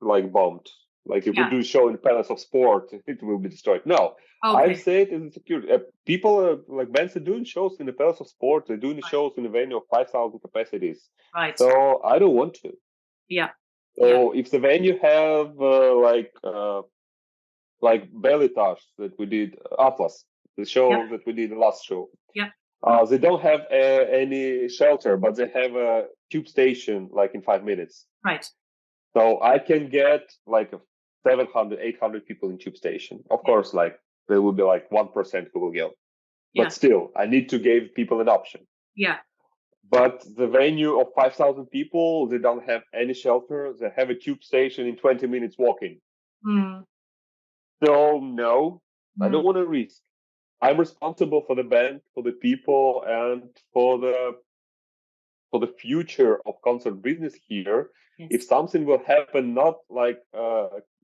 like bombed. Like if we Yeah. do show in Palace of Sport, it will be destroyed. No, Okay. I've said it's secure. People like bands are doing shows in the Palace of Sport. They're doing shows in a venue of 5,000 capacities. Right. So I don't want to. Yeah. So if the venue have like Belitage that we did, Atlas, the show that we did the last show. Yeah. They don't have any shelter, but they have a tube station like in 5 minutes. Right. So I can get like 700, 800 people in tube station. Of course, like there will be like 1% who will go. Yeah. But still, I need to give people an option. Yeah. But the venue of 5,000 people, they don't have any shelter. They have a tube station in 20 minutes walking. Mm. So no, I don't want to risk. I'm responsible for the band, for the people, and for the future of concert business here. Yes. If something will happen, not like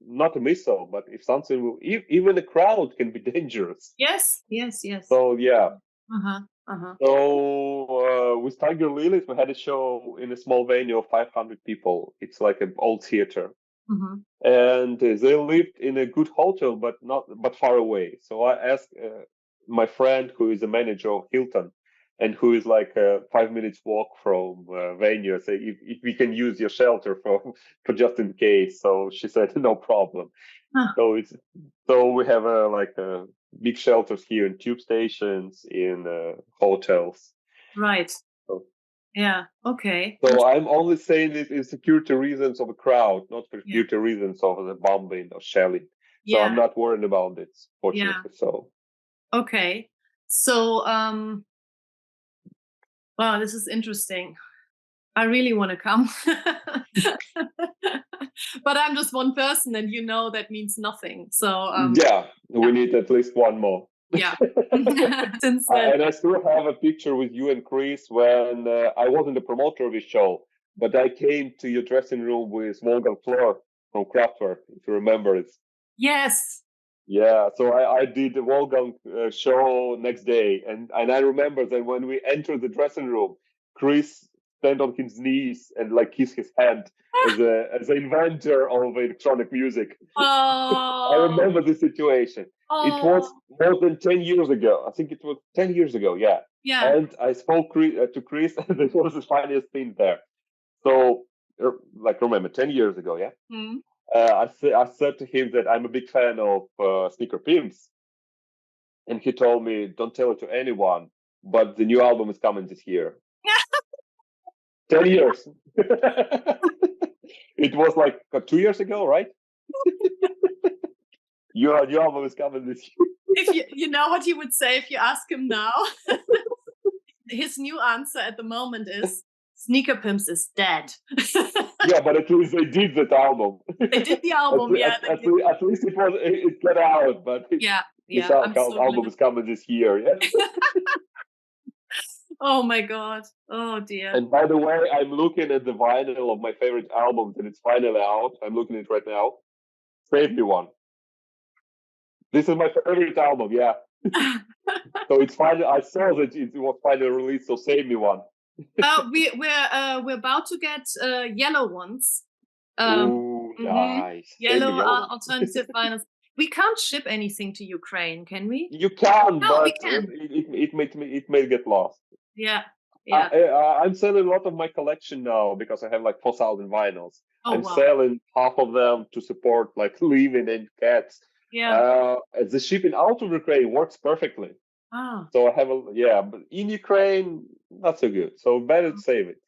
not a missile, but if something will, even a crowd can be dangerous. Yes. Yes. Yes. So yeah. Uh-huh. Uh-huh. So with Tiger Lilies, we had a show in a small venue of 500 people. It's like an old theater. Mm-hmm. And they lived in a good hotel, but far away. So I asked my friend, who is a manager of Hilton, and who is like a 5 minutes walk from venue. I say if we can use your shelter for just in case. So she said no problem. Huh. So we have like big shelters here in tube stations, in hotels. Right. So, yeah. Okay. So I'm only saying it in security reasons of a crowd, not for security reasons of the bombing or shelling. So I'm not worried about this, fortunately. So okay. So wow, this is interesting. I really want to come. But I'm just one person, and that means nothing. So we need at least one more. Yeah. Since then. And I still have a picture with you and Chris when I wasn't the promoter of the show, but I came to your dressing room with Wolfgang Flor from Kraftwerk, if you remember it. Yes. Yeah, so I did the Wolfgang show next day, and I remember that when we entered the dressing room, Chris stand on his knees and like kiss his hand as an inventor of electronic music. I remember the situation. It was more than 10 years ago. I think it was 10 years ago. Yeah. Yeah. And I spoke to Chris, and this was the funniest thing there. So, like, remember, 10 years ago, yeah? Mm. I said to him that I'm a big fan of Sneaker Pimps. And he told me, don't tell it to anyone, but the new album is coming this year. 10 years. It was like 2 years ago, right? Your new album is coming this year. If you know what he would say if you ask him now? His new answer at the moment is Sneaker Pimps is dead. Yeah, but at least they did that album. They did the album, at least it got out, but this album is coming this year, yeah. Oh my God. Oh dear. And by the way, I'm looking at the vinyl of my favorite albums, and it's finally out. I'm looking at it right now. Save Me One. This is my favorite album, yeah. So it's finally. I saw that it was finally released. So Save Me One. We're about to get yellow ones. Ooh, nice. Yellow alternative vinyls. We can't ship anything to Ukraine, can we? You can, No, but we can. It may get lost. Yeah. I'm selling a lot of my collection now because I have like 4,000 vinyls. I'm wow. selling half of them to support like living and cats. Yeah. The shipping out of Ukraine works perfectly. Ah. So I have but in Ukraine, not so good. So better to save it.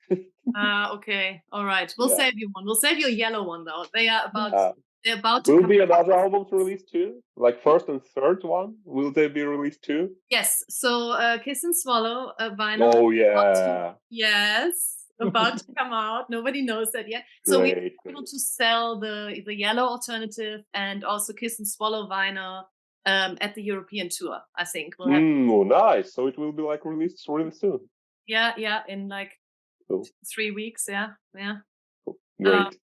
Okay. All right. We'll save you one. We'll save you a yellow one though. They're about to will come be out. Another albums released too? Like first and third one? Will they be released too? Yes. So Kiss and Swallow vinyl. Oh yeah. About to come out. Nobody knows that yet. So we're able to sell the yellow alternative and also Kiss and Swallow vinyl at the European tour, I think. We'll have nice. So it will be like released really soon. Yeah, in like 3 weeks. Yeah. Great.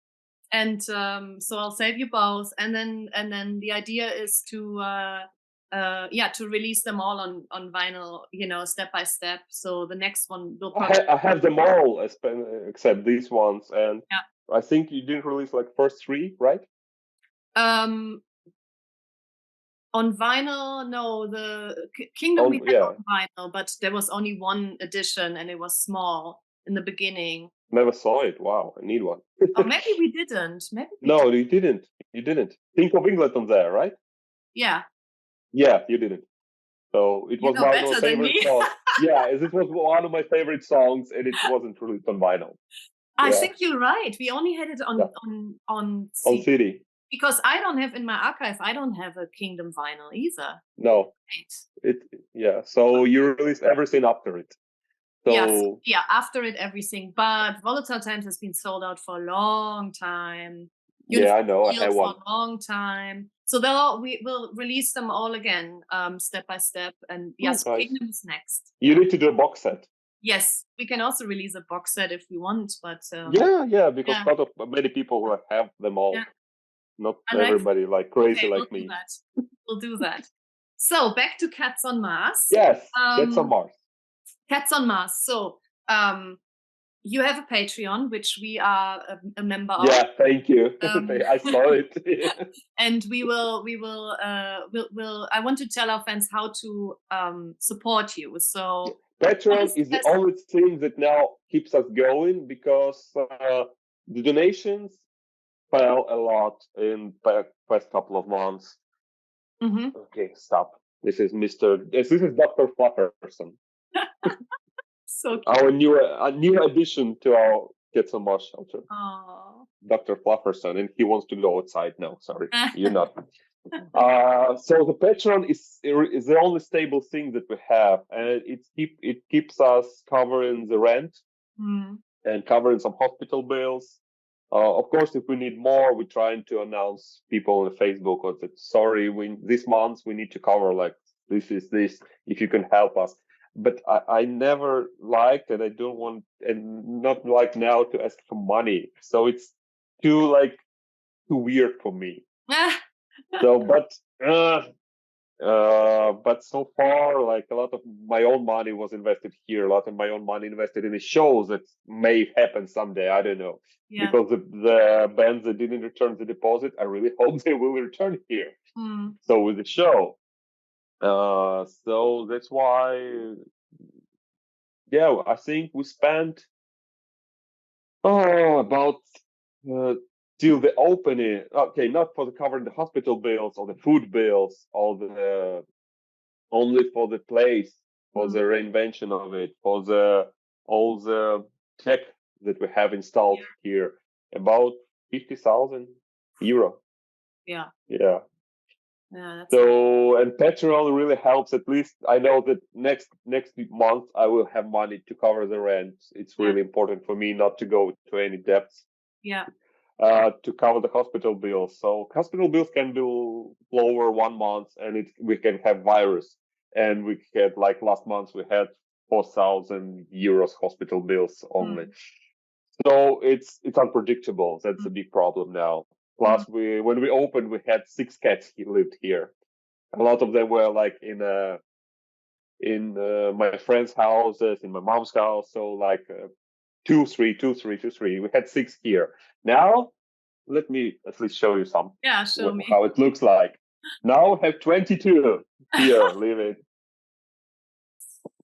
And so I'll save you both, and then the idea is to release them all on vinyl, step by step. So the next one will probably I have them all except these ones, and I think you didn't release like first 3, right? On vinyl, no, the Kingdom we had on vinyl, but there was only one edition, and it was small in the beginning. Never saw it. Wow, I need one. Or maybe we didn't. No, you didn't. You didn't. Think of England on there, right? Yeah. Yeah, you didn't. So it was one of my favorite songs. Yeah, it was one of my favorite songs, and it wasn't released on vinyl. I think you're right. We only had it on CD. Because I don't have in my archive. I don't have a Kingdom vinyl either. No. Right. So you released everything after it. So after it, everything. But Volatile Times has been sold out for a long time. I know. I have one for a long time. So we will release them all again, step by step. And nice. Kingdom is next. You need to do a box set. Yes, we can also release a box set if we want, but because not of many people have them all. Yeah. Not everybody like crazy we'll like me. We'll do that. So back to Cats on Mars. Yes, Cats on Mars. Cats on Mars. So you have a Patreon, which we are a member of. Yeah, thank you. I saw it. And we'll I want to tell our fans how to support you. So Patreon is the only thing that now keeps us going, because the donations fell a lot in the past couple of months. Mm-hmm. Okay, stop. This is Dr. Flufferson. So cute. Our new addition to our Cats on Mars shelter. Aww. Dr. Flufferson, and he wants to go outside now. Sorry, you're not. So the Patreon is the only stable thing that we have, and it keeps us covering the rent and covering some hospital bills. Of course, if we need more, we're trying to announce people on Facebook or that, sorry, this month we need to cover like this, if you can help us. But I never liked, and I don't want, and not like now, to ask for money. So it's too weird for me. So, but But so far, like a lot of my own money was invested here. A lot of my own money invested in the shows that may happen someday. I don't know. Yeah. Because the bands that didn't return the deposit, I really hope they will return here. So with the show, so that's why, yeah, I think we spent about till the opening. Okay, not for the covering the hospital bills or the food bills, all the only for the place, for the reinvention of it, for the all the tech that we have installed here, about 50,000 euro. Yeah. Yeah. Yeah. That's So, and petrol really helps. At least I know that next month I will have money to cover the rent. It's really important for me not to go to any debts. Yeah. To cover the hospital bills. So hospital bills can be lower 1 month, and we can have virus. And we had, like last month, we had 4,000 euros hospital bills only. So it's unpredictable. That's a big problem now. Plus, when we opened, we had 6 cats lived here. A lot of them were like in my friends' houses, in my mom's house. So like 2, 3, 2, 3, 2, 3. We had 6 here. Now, let me at least show you some. Yeah, show me. How it looks like. Now I have 22 here living.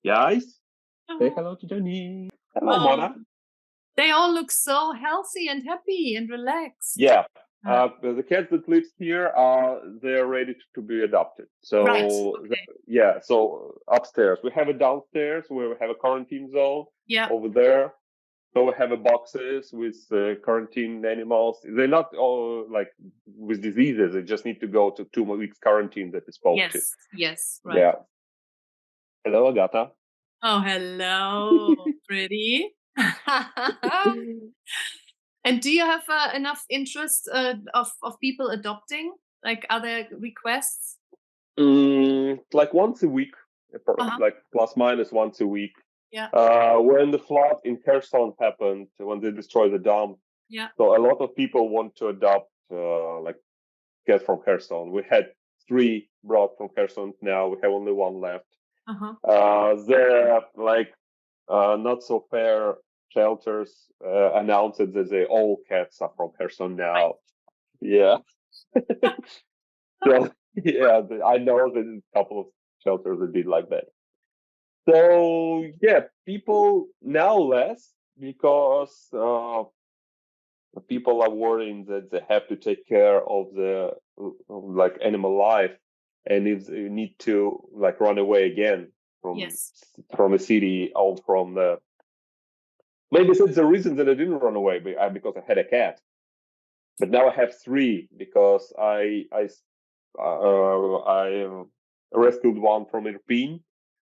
Guys, say hello to Johnny. Hello, Mona. They all look so healthy and happy and relaxed. Yeah. The cats that live here they're ready to be adopted. So okay. So upstairs we have a downstairs where we have a quarantine zone. Yeah. Over there. So we have boxes with quarantine animals. They're not all like with diseases. They just need to go to 2 weeks quarantine that is spoke to. Yes, right. Yeah. Hello, Agata. Oh, hello, pretty. And do you have enough interest of people adopting? Like, are there requests? Like once a week, like plus minus once a week. Yeah. When the flood in Kherson happened, when they destroyed the dam, so a lot of people want to adopt, like cats from Kherson. We had 3 brought from Kherson. Now we have only 1 left. They're like not so fair shelters announced that all cats are from Kherson now. Yeah. So yeah, I know that a couple of shelters that did like that. So yeah, people now less because people are worrying that they have to take care of the like animal life, and if they need to like run away again from a city or from the maybe that's the reason that I didn't run away because I had a cat, but now I have 3 because I rescued one from Irpin.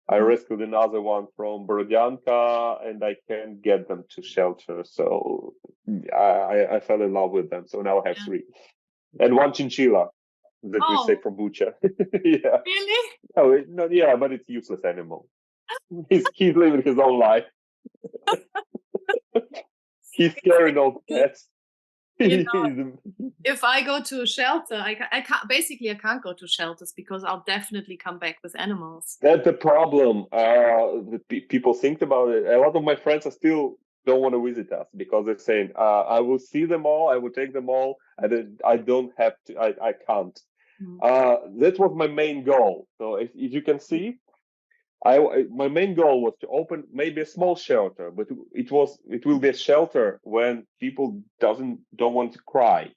I rescued another one from Borodyanka, and I can't get them to shelter. So I fell in love with them. So now I have 3. And 1 chinchilla that we say from Bucha. Yeah. Really? No, yeah, but it's useless animal. He's living his own life. He's scaring all cats. You know, if I go to a shelter, I can't go to shelters because I'll definitely come back with animals. That's the problem. People think about it. A lot of my friends are still don't want to visit us because they're saying, "I will see them all. I will take them all. I don't have to. I can't." That was my main goal. So as you can see, my main goal was to open maybe a small shelter, but it will be a shelter when people don't want to cry.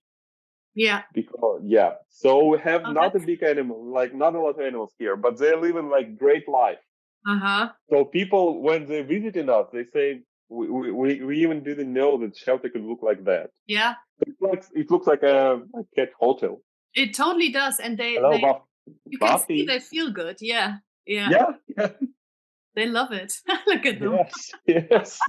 Yeah. Because so we have not a big animal, like not a lot of animals here, but they're living like great life. So people, when they're visiting us, they say we even didn't know that shelter could look like that. Yeah. It looks like a cat hotel. It totally does, and you can see they feel good. Yeah. They love it. Look at them. Yes.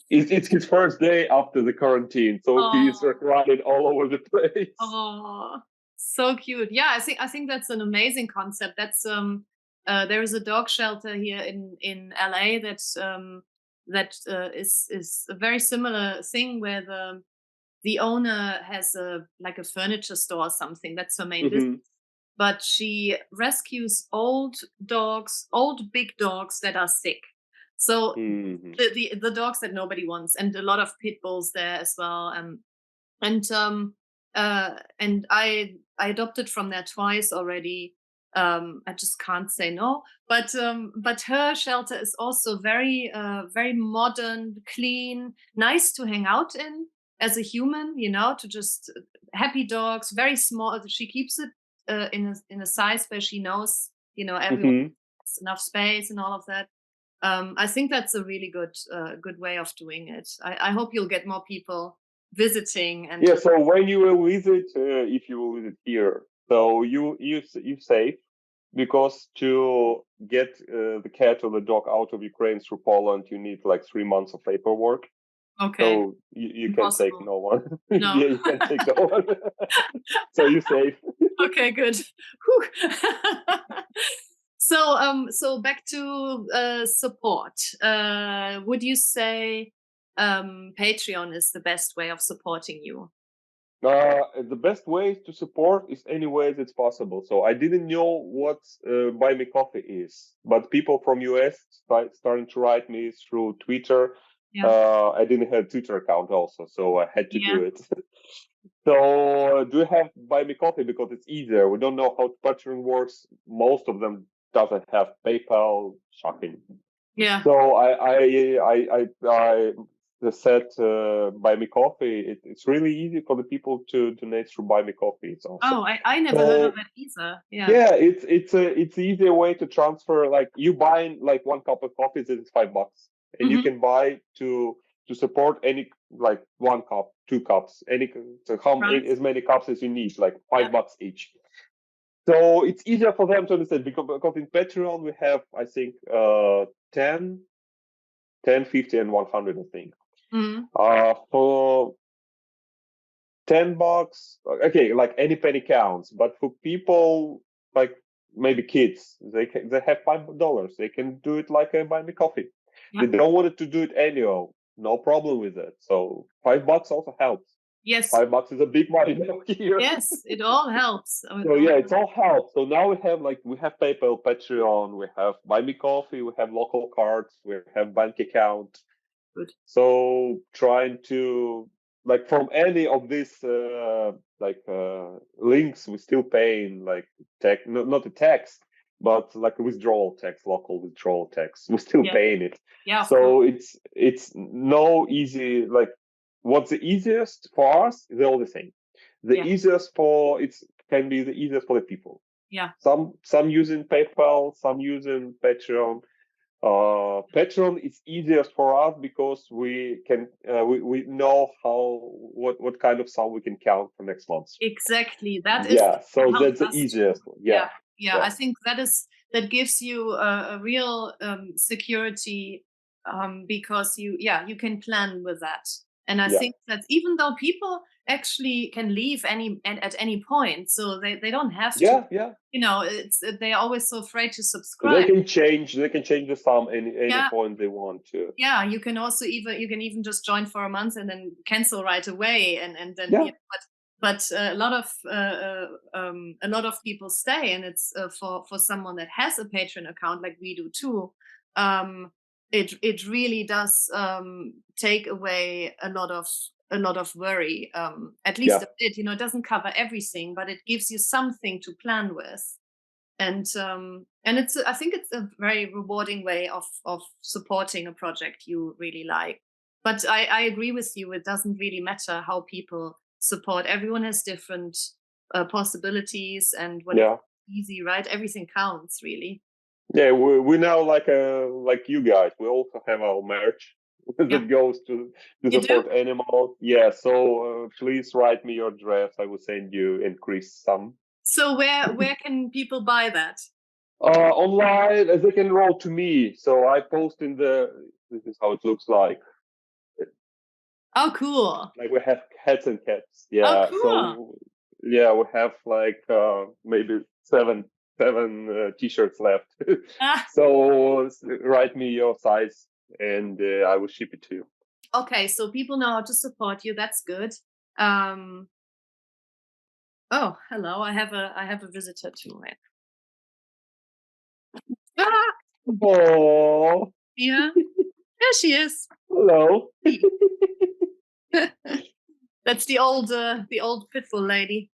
It's his first day after the quarantine, so he's running all over the place. Oh, so cute! Yeah, I think that's an amazing concept. That's there is a dog shelter here in LA that is a very similar thing where the owner has a furniture store or something. That's her main business. but she rescues old dogs, old big dogs that are sick. So Mhm. the dogs that nobody wants, and a lot of pit bulls there as well. And I adopted from there twice already. I just can't say no. But her shelter is also very modern, clean, nice to hang out in as a human. To just happy dogs, very small. She keeps it in a size where she knows everyone Mhm. has enough space and all of that. I think that's a really good way of doing it. I hope you'll get more people visiting and Yeah. So when you will visit, if you will visit here, so you save, because to get the cat or the dog out of Ukraine through Poland, you need like 3 months of paperwork. okay, So you can take impossible. no one. No. Yeah, you can take no one. So you save. Okay, good. Whew. So back to support. Would you say Patreon is the best way of supporting you? The best way to support is any way that's possible. So I didn't know what Buy Me Coffee is, but people from US starting to write me through Twitter. Yeah. I didn't have a Twitter account also, so I had to Yeah. do it. So do you have Buy Me Coffee because it's easier? We don't know how Patreon works. Most of them doesn't have PayPal. Shocking. Yeah. So I said Buy Me Coffee. It's really easy for the people to donate through Buy Me Coffee. It's awesome. Oh, I never heard of it either. Yeah. Yeah, it's easier way to transfer. Like you buy like 1 cup of coffee, it's $5, and you Mhm. can buy to support any like 1 cup, 2 cups, Right. as many cups as you need, like Yeah. $5 each. So it's easier for them to understand because in Patreon we have I think 10, 50, and 100 I think. Mhm. For $10, okay, like any penny counts. But for people like maybe kids, they have $5. They can do it like a Buy Me Coffee. Yeah. They don't want it to do it anyhow. No problem with it. So $5 also helps. Yes. $5 is a big money now here. Yes, it all helps. So yeah, it's all helps. So now we have PayPal, Patreon, we have Buy Me Coffee, we have local cards, we have bank account. Good. So trying to like from any of these links, we're still paying like not the tax, but like a withdrawal tax, local withdrawal tax. We're still Yeah. paying it. Yeah, of So course. it's no easy like what's the easiest for us is all the same. The Yeah. easiest can be the easiest for the people. Yeah. Some using PayPal, some using Patreon. Patreon is easiest for us because we can we know what kind of sum we can count for next month. Exactly. That is Yeah, so helps that's the us too. easiest one. Yeah. Yeah. I think that gives you a real security because you can plan with that. And I Yeah. think that even though people actually can leave at any point, so they don't have to. Yeah. They're always so afraid to They subscribe. can change the sum any Yeah. point they want to. Yeah, you can also even just join for a month and then cancel right away, and then Yeah. but a lot of people stay, and it's for someone that has a Patreon account like we do too. It really does take away a lot of worry, at least Yeah. a bit. It doesn't cover everything, but it gives you something to plan with. And I think it's a very rewarding way of supporting a project you really like. But I agree with you. It doesn't really matter how people support. Everyone has different possibilities, and whatever Yeah. easy, right? Everything counts, really. Yeah, we now like you guys. We also have our merch Yeah. that goes to You do? support animals. Yeah, so please write me your address. I will send you and Chris some. So where can people buy that? Online, they can roll to me. So I post in this is how it looks like. Oh, cool. Like we have hats and caps. Oh, Yeah. cool. So yeah, we have like maybe seven t-shirts left. Ah, So write me your size and I will ship it to you. okay, so people know how to support you. That's good. Um, Oh, hello. I have a visitor too, right? Ah, Oh, yeah. There she is. hello. That's the old pitbull lady.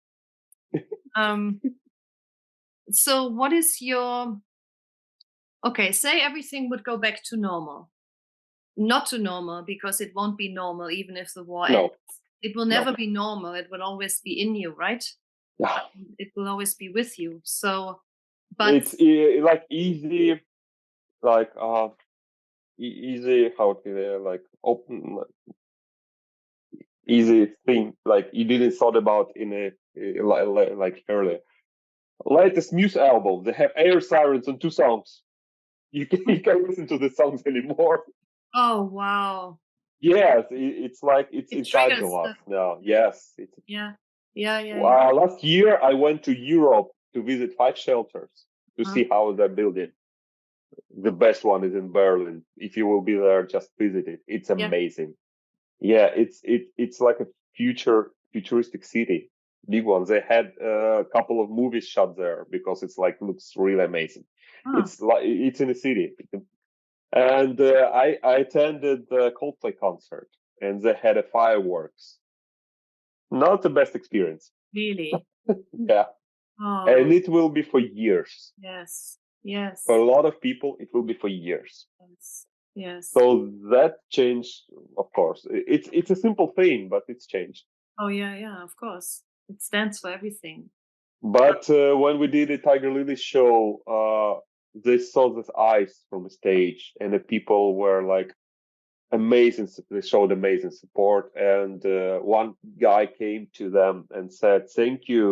So what is your okay, say everything would go back to normal. Not to normal because it won't be normal even if the war ends. No, It will no. never be normal. It will always be in you, right? Yeah. It will always be with you. So but It's like easy, like easy. How to like open, easy thing. Like you didn't thought about in a like earlier. Latest Muse album. They have air sirens on 2 songs. You can't listen to the songs anymore. oh wow. Yes, it's like it's It inside triggers of us the now. Yes, it's. yeah. Yeah. Last year I went to Europe to visit 5 shelters to Huh? see how they're building. The best one is in Berlin. If you will be there, just visit it. It's Yeah. amazing. Yeah, it's like a futuristic city. Big ones. They had a couple of movies shot there because it's like looks really amazing. Huh. It's in a city, and I attended the Coldplay concert, and they had a fireworks. Not the best experience. Really. Yeah, Oh and it will be for years. yes. Yes. For a lot of people, it will be for years. Yes. Yes. So that changed, of course. It's a simple thing, but it's changed. Oh yeah, of course. It stands for everything. But when we did a Tiger Lily show, they saw this ice from the stage, and the people were like amazing. They showed amazing support, and one guy came to them and said, "Thank you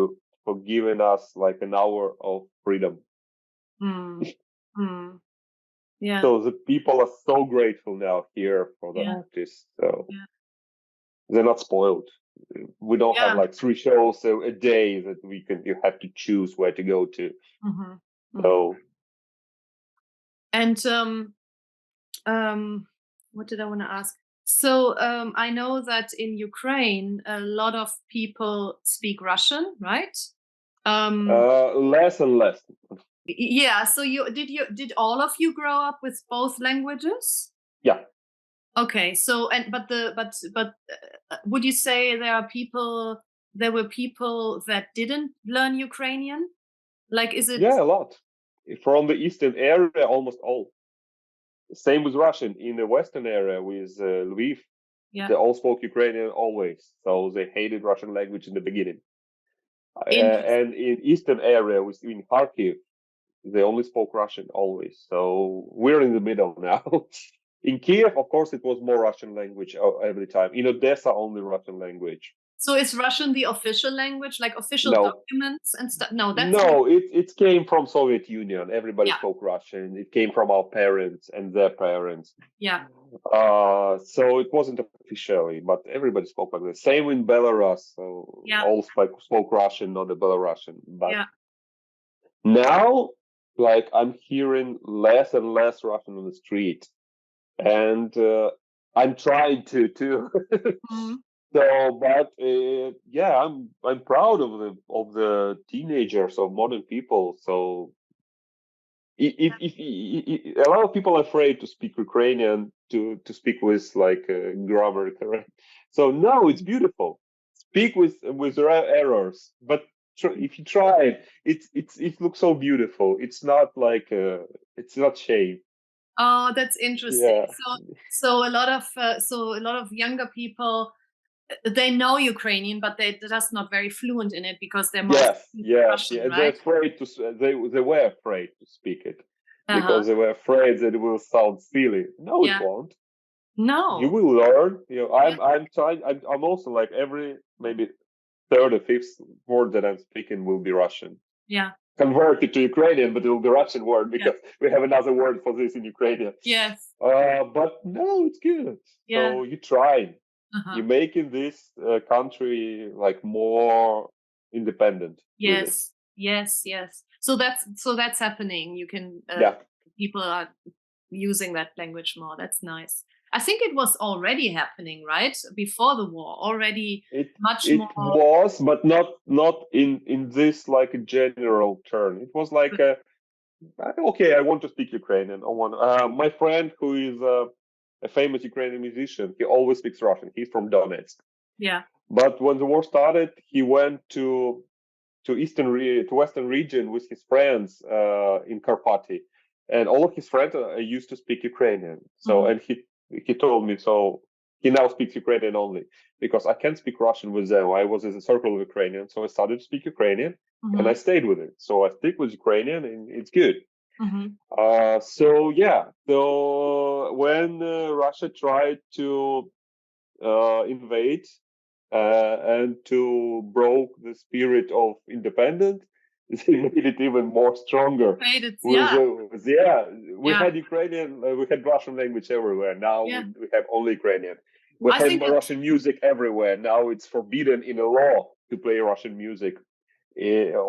for giving us like an hour of freedom." Hmm. Hmm. Yeah. So the people are so grateful now here for the Yeah. artists. So Yeah. they're not spoiled. We don't have Yeah. like 3 shows a day that you have to choose where to go to. Mm-hmm. Mm-hmm. So And what did I want to ask? So I know that in Ukraine a lot of people speak Russian, right? less and less. Yeah. So did all of you grow up with both languages? Yeah. Okay. So and but would you say there were people that didn't learn Ukrainian? Like is it Yeah, a lot. From the eastern area, almost all. Same with Russian. In the western area with Lviv, yeah they all spoke Ukrainian always. So they hated Russian language in the beginning. interesting. And in eastern area, in Kharkiv, they only spoke Russian always. So we're in the middle now. In Kiev, of course, it was more Russian language every time. In Odessa, only Russian language. So is Russian the official language, like official No, documents and stuff? No, that's no, it came from Soviet Union. Everybody yeah, spoke Russian. It came from our parents and their parents. yeah. So it wasn't officially, but everybody spoke like this. Same in Belarus. So Yeah. all spoke Russian, not the Belarusian. But Yeah. now, like I'm hearing less and less Russian on the street, and I'm trying to too. Mhm. So, but yeah, I'm proud of the teenagers of modern people. So, if a lot of people are afraid to speak Ukrainian to speak with like grammar correct. So no, it's beautiful. Speak with errors, but if you try it looks so beautiful. It's not like it's not shame. Oh, that's interesting. Yeah. So a lot of younger people they know Ukrainian, but they're just not very fluent in it because they're mostly speaking Yes. Russian, Yeah. They're right? afraid to. They were afraid to speak it Uh-huh. because they were afraid that it will sound silly. No, it Yeah. won't. You No. will learn. Yeah. I'm trying. I'm also like every maybe third or fifth word that I'm speaking will be Russian. Yeah. Converted to Ukrainian, but it will be Russian word Yeah. because we have another word for this in Ukrainian. Yes. But no, it's good. Yeah. So you try. Uh-huh. You're making this country like more independent with it. Yes. So that's happening. You can Yeah. people are using that language more. That's nice. I think it was already happening, right? Before the war, already much it more. was, but not in this like a general turn. It was like okay, I want to speak Ukrainian. My friend who is a famous Ukrainian musician, he always speaks Russian. He's from Donetsk. Yeah. But when the war started, he went to western region with his friends in Karpaty, and all of his friends used to speak Ukrainian. So and he told me so. He now speaks Ukrainian only because I can't speak Russian with them. I was in a circle of Ukrainian, so I started to speak Ukrainian, and I stayed with it. So I speak with Ukrainian, and it's good. So yeah, so when Russia tried to invade and to broke the spirit of independence, they made it even more stronger. We had Ukrainian, we had Russian language everywhere. Now we have only Ukrainian. We have Russian music everywhere. Now it's forbidden in a law to play Russian music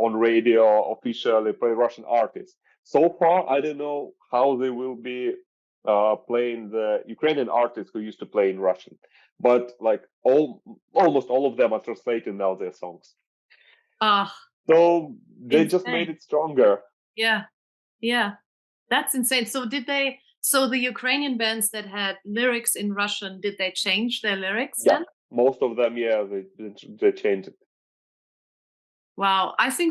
on radio officially, play Russian artists. So far, I don't know how they will be playing the Ukrainian artists who used to play in Russian, but like almost all of them are translating now their songs. So they just made it stronger. Yeah, that's insane. So so the Ukrainian bands that had lyrics in Russian, did they change their lyrics then? Most of them, they changed it. Wow, I think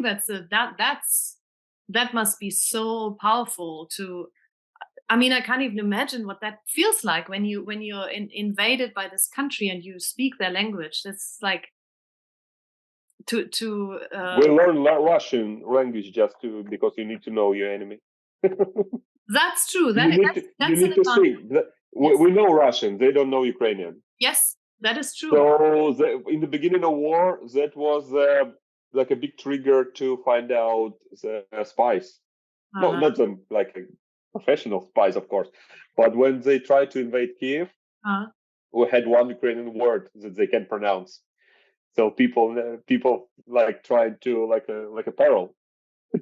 that must be so powerful to. I mean, I can't even imagine what that feels like when you're invaded by this country and you speak their language. That's like we learn Russian language just because you need to know your enemy. That's true. You need to sing. We know Russian. They don't know Ukrainian. Yes, that is true. So in the beginning of war, that was like a big trigger to find out the spies. No, not them like professional spies, of course. But when they tried to invade Kiev, we had one Ukrainian word that they can pronounce. So people like trying to like a peril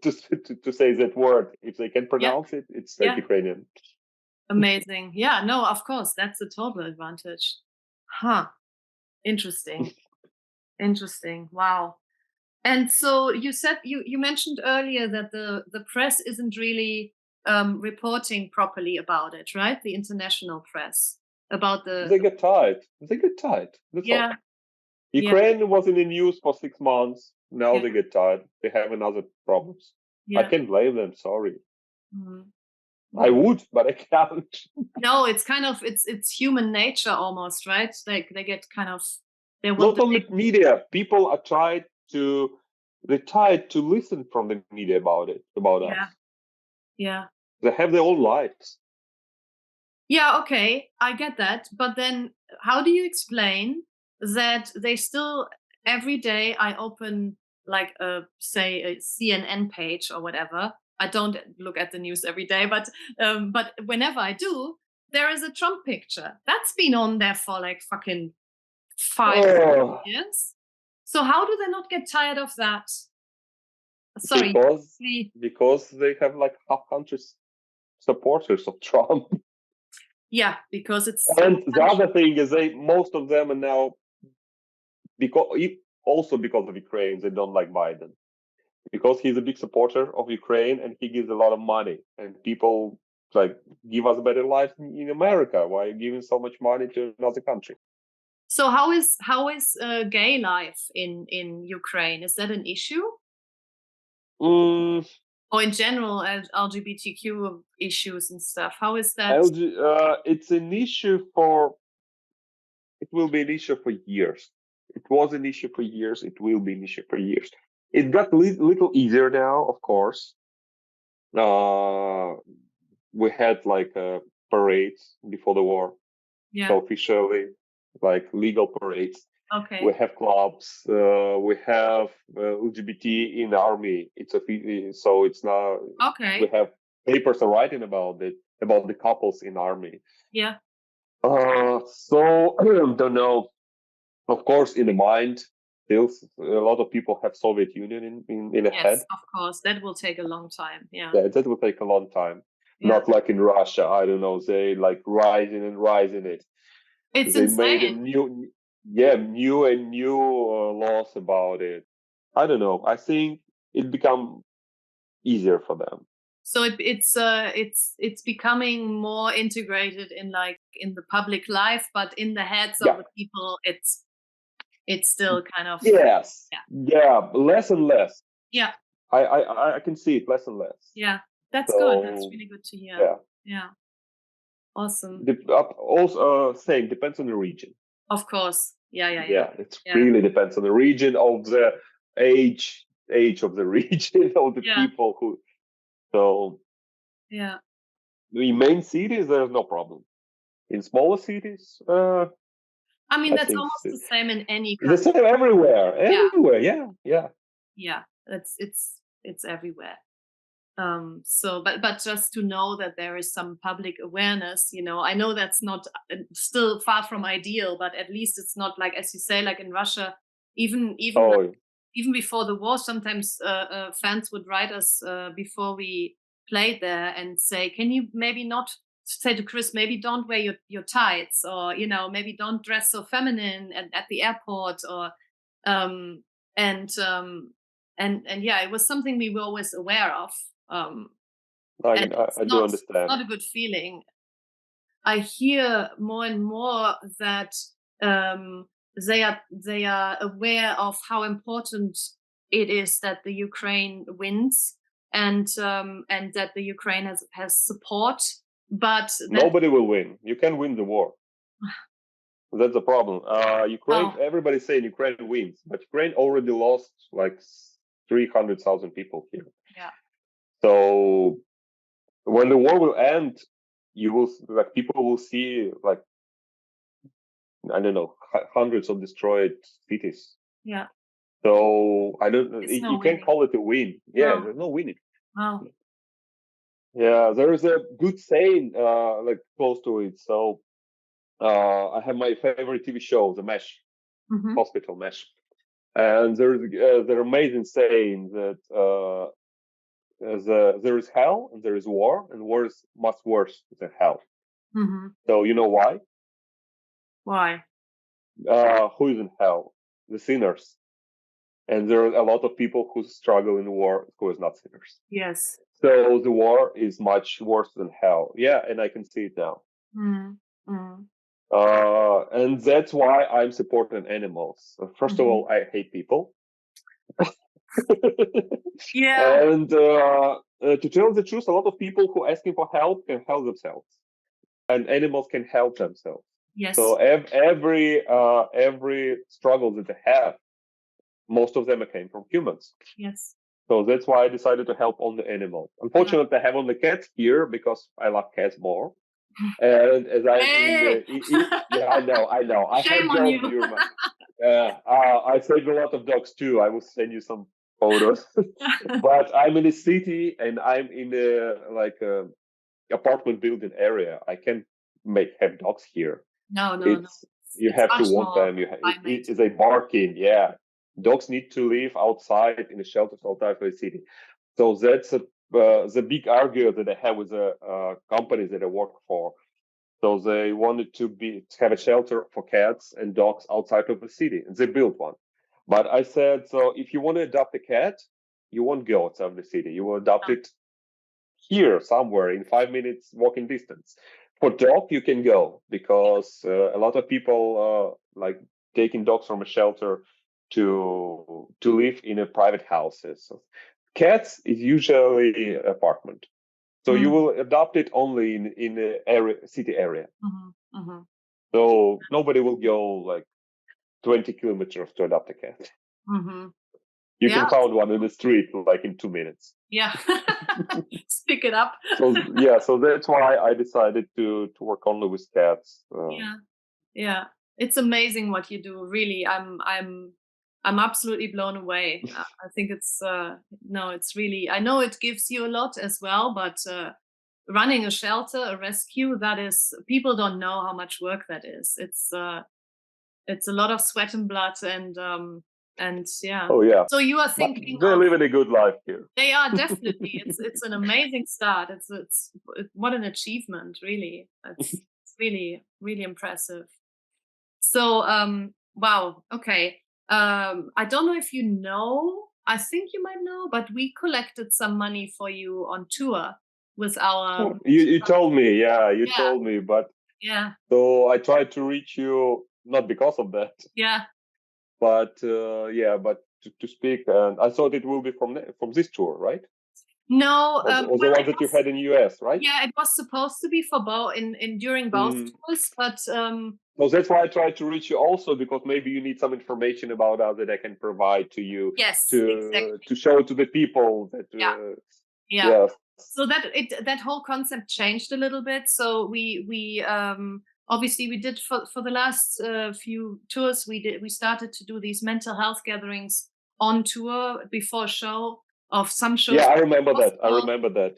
to say that word. If they can pronounce it, it's like Ukrainian. Amazing. Yeah, no, of course, that's a total advantage. Interesting. Interesting. Wow. And so you said you mentioned earlier that the press isn't really reporting properly about it, right? The international press about They get tired. That's all. Ukraine was in the news for 6 months. Now they get tired. They have another problems. I can't blame them. Sorry. I would, but I can't. No, it's kind of it's human nature almost, right? Like they get kind of not only media. People are tired to listen from the media about us. Yeah. They have their own lives. Yeah, okay, I get that. But then how do you explain that they still every day I open like say a CNN page or whatever. I don't look at the news every day, but whenever I do, there is a Trump picture. That's been on there for like fucking 5 years. So how do they not get tired of that? Sorry. Because they have like half countries supporters of Trump. Yeah, because it's. And the other thing is most of them are now also because of Ukraine, they don't like Biden because he's a big supporter of Ukraine and he gives a lot of money and people like give us a better life in America. Why are you giving so much money to another country? So how is gay life in Ukraine? Is that an issue? Or in general, LGBTQ issues and stuff. How is that? It's an issue it will be an issue for years. It was an issue for years. It will be an issue for years. It got a little easier now, of course. We had like parades before the war. So officially, like legal parades. Okay. We have clubs. We have LGBT in the army. So it's now. Okay. We have papers are writing about it, about the couples in army. Yeah. So I don't know. Of course, in the mind, still a lot of people have Soviet Union in the head. Yes, of course, that will take a long time. Yeah. That will take a long time. Yeah. Not like in Russia. I don't know. They like rising and rising it. It's They made a insane. new laws about it. I don't know. I think it become easier for them. So it's becoming more integrated in the public life, but in the heads of the people, it's still kind of yes, less and less. Yeah, I can see it less and less. Yeah, that's So, good. That's really good to hear. Yeah, awesome. Also, same depends on the region. Of course. Yeah. It really depends on the region, of the age of the region, of the people who. So yeah, in main cities there's no problem. In smaller cities, I mean, that's almost the same in any country. The same everywhere. Everywhere, yeah. Yeah, it's everywhere. So, but just to know that there is some public awareness, I know that's not still far from ideal, but at least it's not like, as you say, like in Russia, even before the war, sometimes fans would write us before we played there and say, can you maybe not say to Chris, maybe don't wear your tights, or maybe don't dress so feminine at the airport, or and yeah, it was something we were always aware of. I do understand. It's not a good feeling. I hear more and more that they are aware of how important it is that the Ukraine wins, and that the Ukraine has support. But nobody will win. You can win the war. That's the problem. Ukraine. Everybody's saying Ukraine wins, but Ukraine already lost like 300,000 people here. Yeah. So when the war will end, people will see like, I don't know, hundreds of destroyed cities. Yeah. So I don't. You can't call it a win. Yeah, there's no winning. Wow. Yeah, there is a good saying like close to it. So I have my favorite TV show, The Mesh, Hospital Mesh, and there's the amazing saying that there is hell and there is war, and war is much worse than hell. So you know why? Why? Who is in hell? The sinners. And there are a lot of people who struggle in war who is not sinners. Yes. So the war is much worse than hell. Yeah, and I can see it now. And that's why I'm supporting animals. First of all, I hate people. Yeah. And to tell the truth, a lot of people who are asking for help can help themselves, and animals can help themselves. Yes. So every struggle that they have, most of them came from humans. Yes. So that's why I decided to help on the animals. Unfortunately, I have only cats here because I love cats more. And as I'm I know. I Shame have on dogs you. I saved a lot of dogs too. I will send you some photos. But I'm in a city and I'm in a apartment building area. I can't have dogs here. No. You have to want them. They barking. Yeah, dogs need to live outside in the shelters outside of the city. So that's the big argument that I have with the companies that I work for. So they wanted to have a shelter for cats and dogs outside of the city, and they built one. But I said, so if you want to adopt a cat, you won't go outside of the city. You will adopt it here somewhere in 5 minutes walking distance. For dog, you can go because a lot of people like taking dogs from a shelter to live in a private houses. So cats is usually apartment. So you will adopt it only in the city area. So nobody will go like 20 kilometers to adopt a cat. You can find one in the street like in 2 minutes. Yeah. Just pick it up. So that's why I decided to work only with cats. Yeah. It's amazing what you do. Really, I'm absolutely blown away. I think it's it's really. I know it gives you a lot as well, but running a shelter, a rescue, that is, people don't know how much work that is. It's a lot of sweat and blood, and And yeah. Oh yeah. So you are But thinking they're of, living a good life here. they are definitely. It's an amazing start. It's what an achievement, really. It's really really impressive. So wow, okay. I don't know if you know. I think you might know, but we collected some money for you on tour with our. You told me, yeah, you Yeah. told me, but Yeah, so I tried to reach you not because of that, yeah. but yeah, but to speak, and I thought it will be from this tour, right? No, Or the well, ones that you had in US, right? yeah, it was supposed to be for both in during both Mm. tours, but So that's why I tried to reach you also, because maybe you need some information about us that I can provide to you yes, to exactly. show to the people that Yeah. Yeah. yes. So that whole concept changed a little bit. So we obviously we did for the last few tours we started to do these mental health gatherings on tour before show of some shows. Yeah, I remember that. I remember that.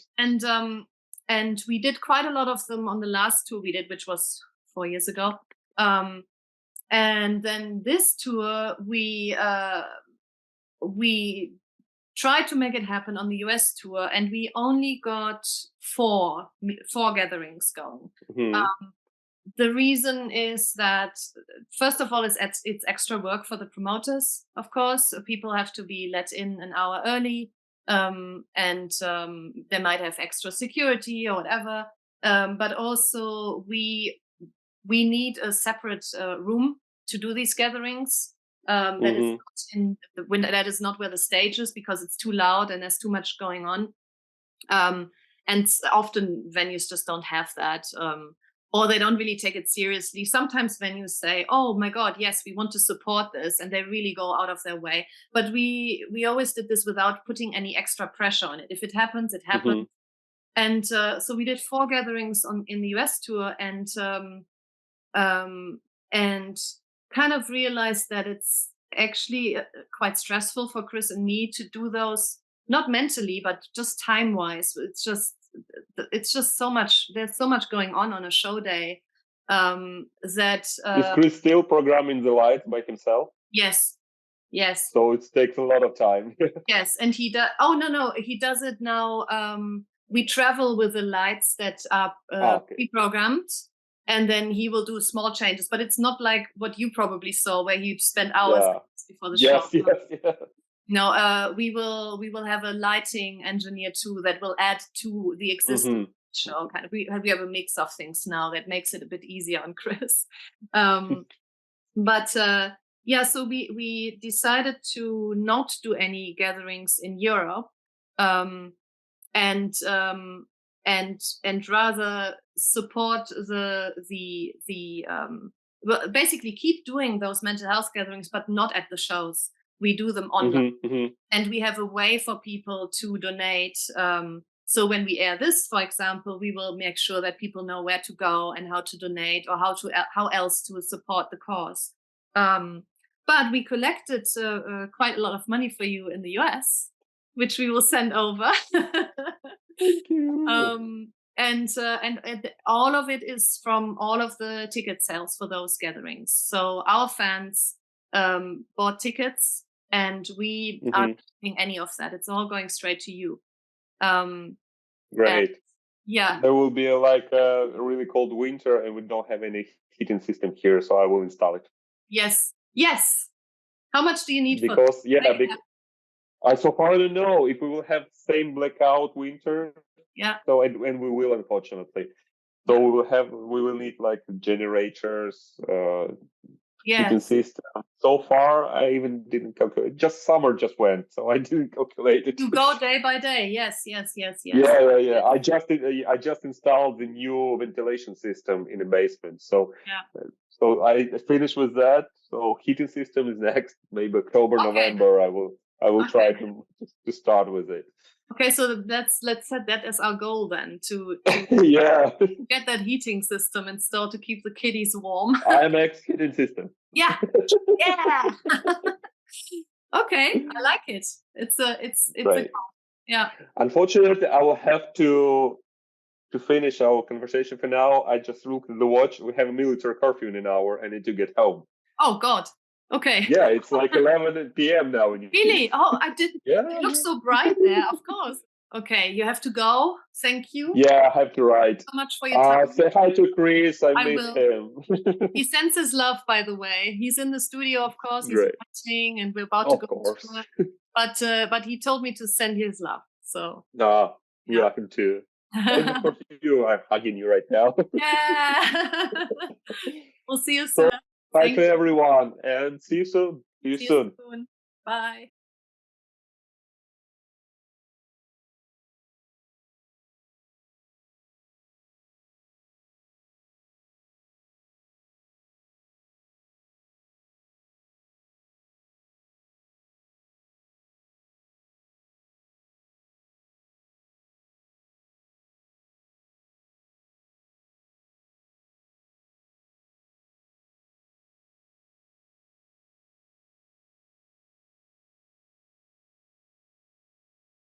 And we did quite a lot of them on the last tour we did, which was 4 years ago. And then this tour we tried to make it happen on the US tour, and we only got four gatherings going. Mm-hmm. The reason is that, first of all, it's extra work for the promoters, of course. People have to be let in an hour early, and they might have extra security or whatever. But also, we need a separate room to do these gatherings. That is not that is not where the stage is, because it's too loud and there's too much going on. And often venues just don't have that, or they don't really take it seriously. Sometimes venues say, "Oh my God, yes, we want to support this," and they really go out of their way. But we always did this without putting any extra pressure on it. If it happens, it happens. And so we did 4 gatherings in the US tour, and kind of realized that it's actually quite stressful for Chris and me to do those, not mentally, but just time wise. It's just so much, there's so much going on a show day, that is Chris still programming the lights by himself? Yes. So it takes a lot of time. Yes, and he does. Oh no, he does it now. We travel with the lights that are pre-programmed, and then he will do small changes. But it's not like what you probably saw, where you spend hours before the show. Yes. No, we will have a lighting engineer too that will add to the existing show. Kind of, we have a mix of things now that makes it a bit easier on Chris. But yeah, so we decided to not do any gatherings in Europe, and rather support well, basically keep doing those mental health gatherings, but not at the shows. We do them online, and we have a way for people to donate. So when we air this, for example, we will make sure that people know where to go and how to donate, or how else to support the cause. But we collected quite a lot of money for you in the US, which we will send over. Thank you. And all of it is from all of the ticket sales for those gatherings. So our fans bought tickets, and we aren't paying any of that. It's all going straight to you. Great. Yeah. There will be a really cold winter, and we don't have any heating system here, so I will install it. Yes. How much do you need for that? I so far don't know if we will have same blackout winter. Yeah. So and we will, unfortunately. So we will need like generators, heating system. So far, I even didn't calculate. Just summer just went, so I didn't calculate it. You go day by day. Yes. Yeah. I just installed the new ventilation system in the basement. So so I finished with that. So heating system is next. Maybe October, November. I will try to start with it. Okay, so let's set that as our goal then, to get that heating system installed to keep the kiddies warm. IAMX heating system. Yeah. Okay, I like it. It's right. Yeah. Unfortunately, I will have to finish our conversation for now. I just looked at the watch. We have a military curfew in an hour. I need to get home. Oh God. Okay. Yeah, it's like 11 p.m. now. Really? Oh, I didn't. Yeah. It looks so bright there. Of course. Okay, you have to go. Thank you. Yeah, I have to write. So much for your time. Say hi to Chris. I miss will. him. He sends his love, by the way. He's in the studio, of course. He's Great. watching, and we're about to Of go. course. But he told me to send his love. So Nah, we Yeah. love him too. And of course, you are hugging you right now. yeah. We'll see you soon. Bye Thank to you. everyone, and see you soon. See you See you soon. soon. Bye.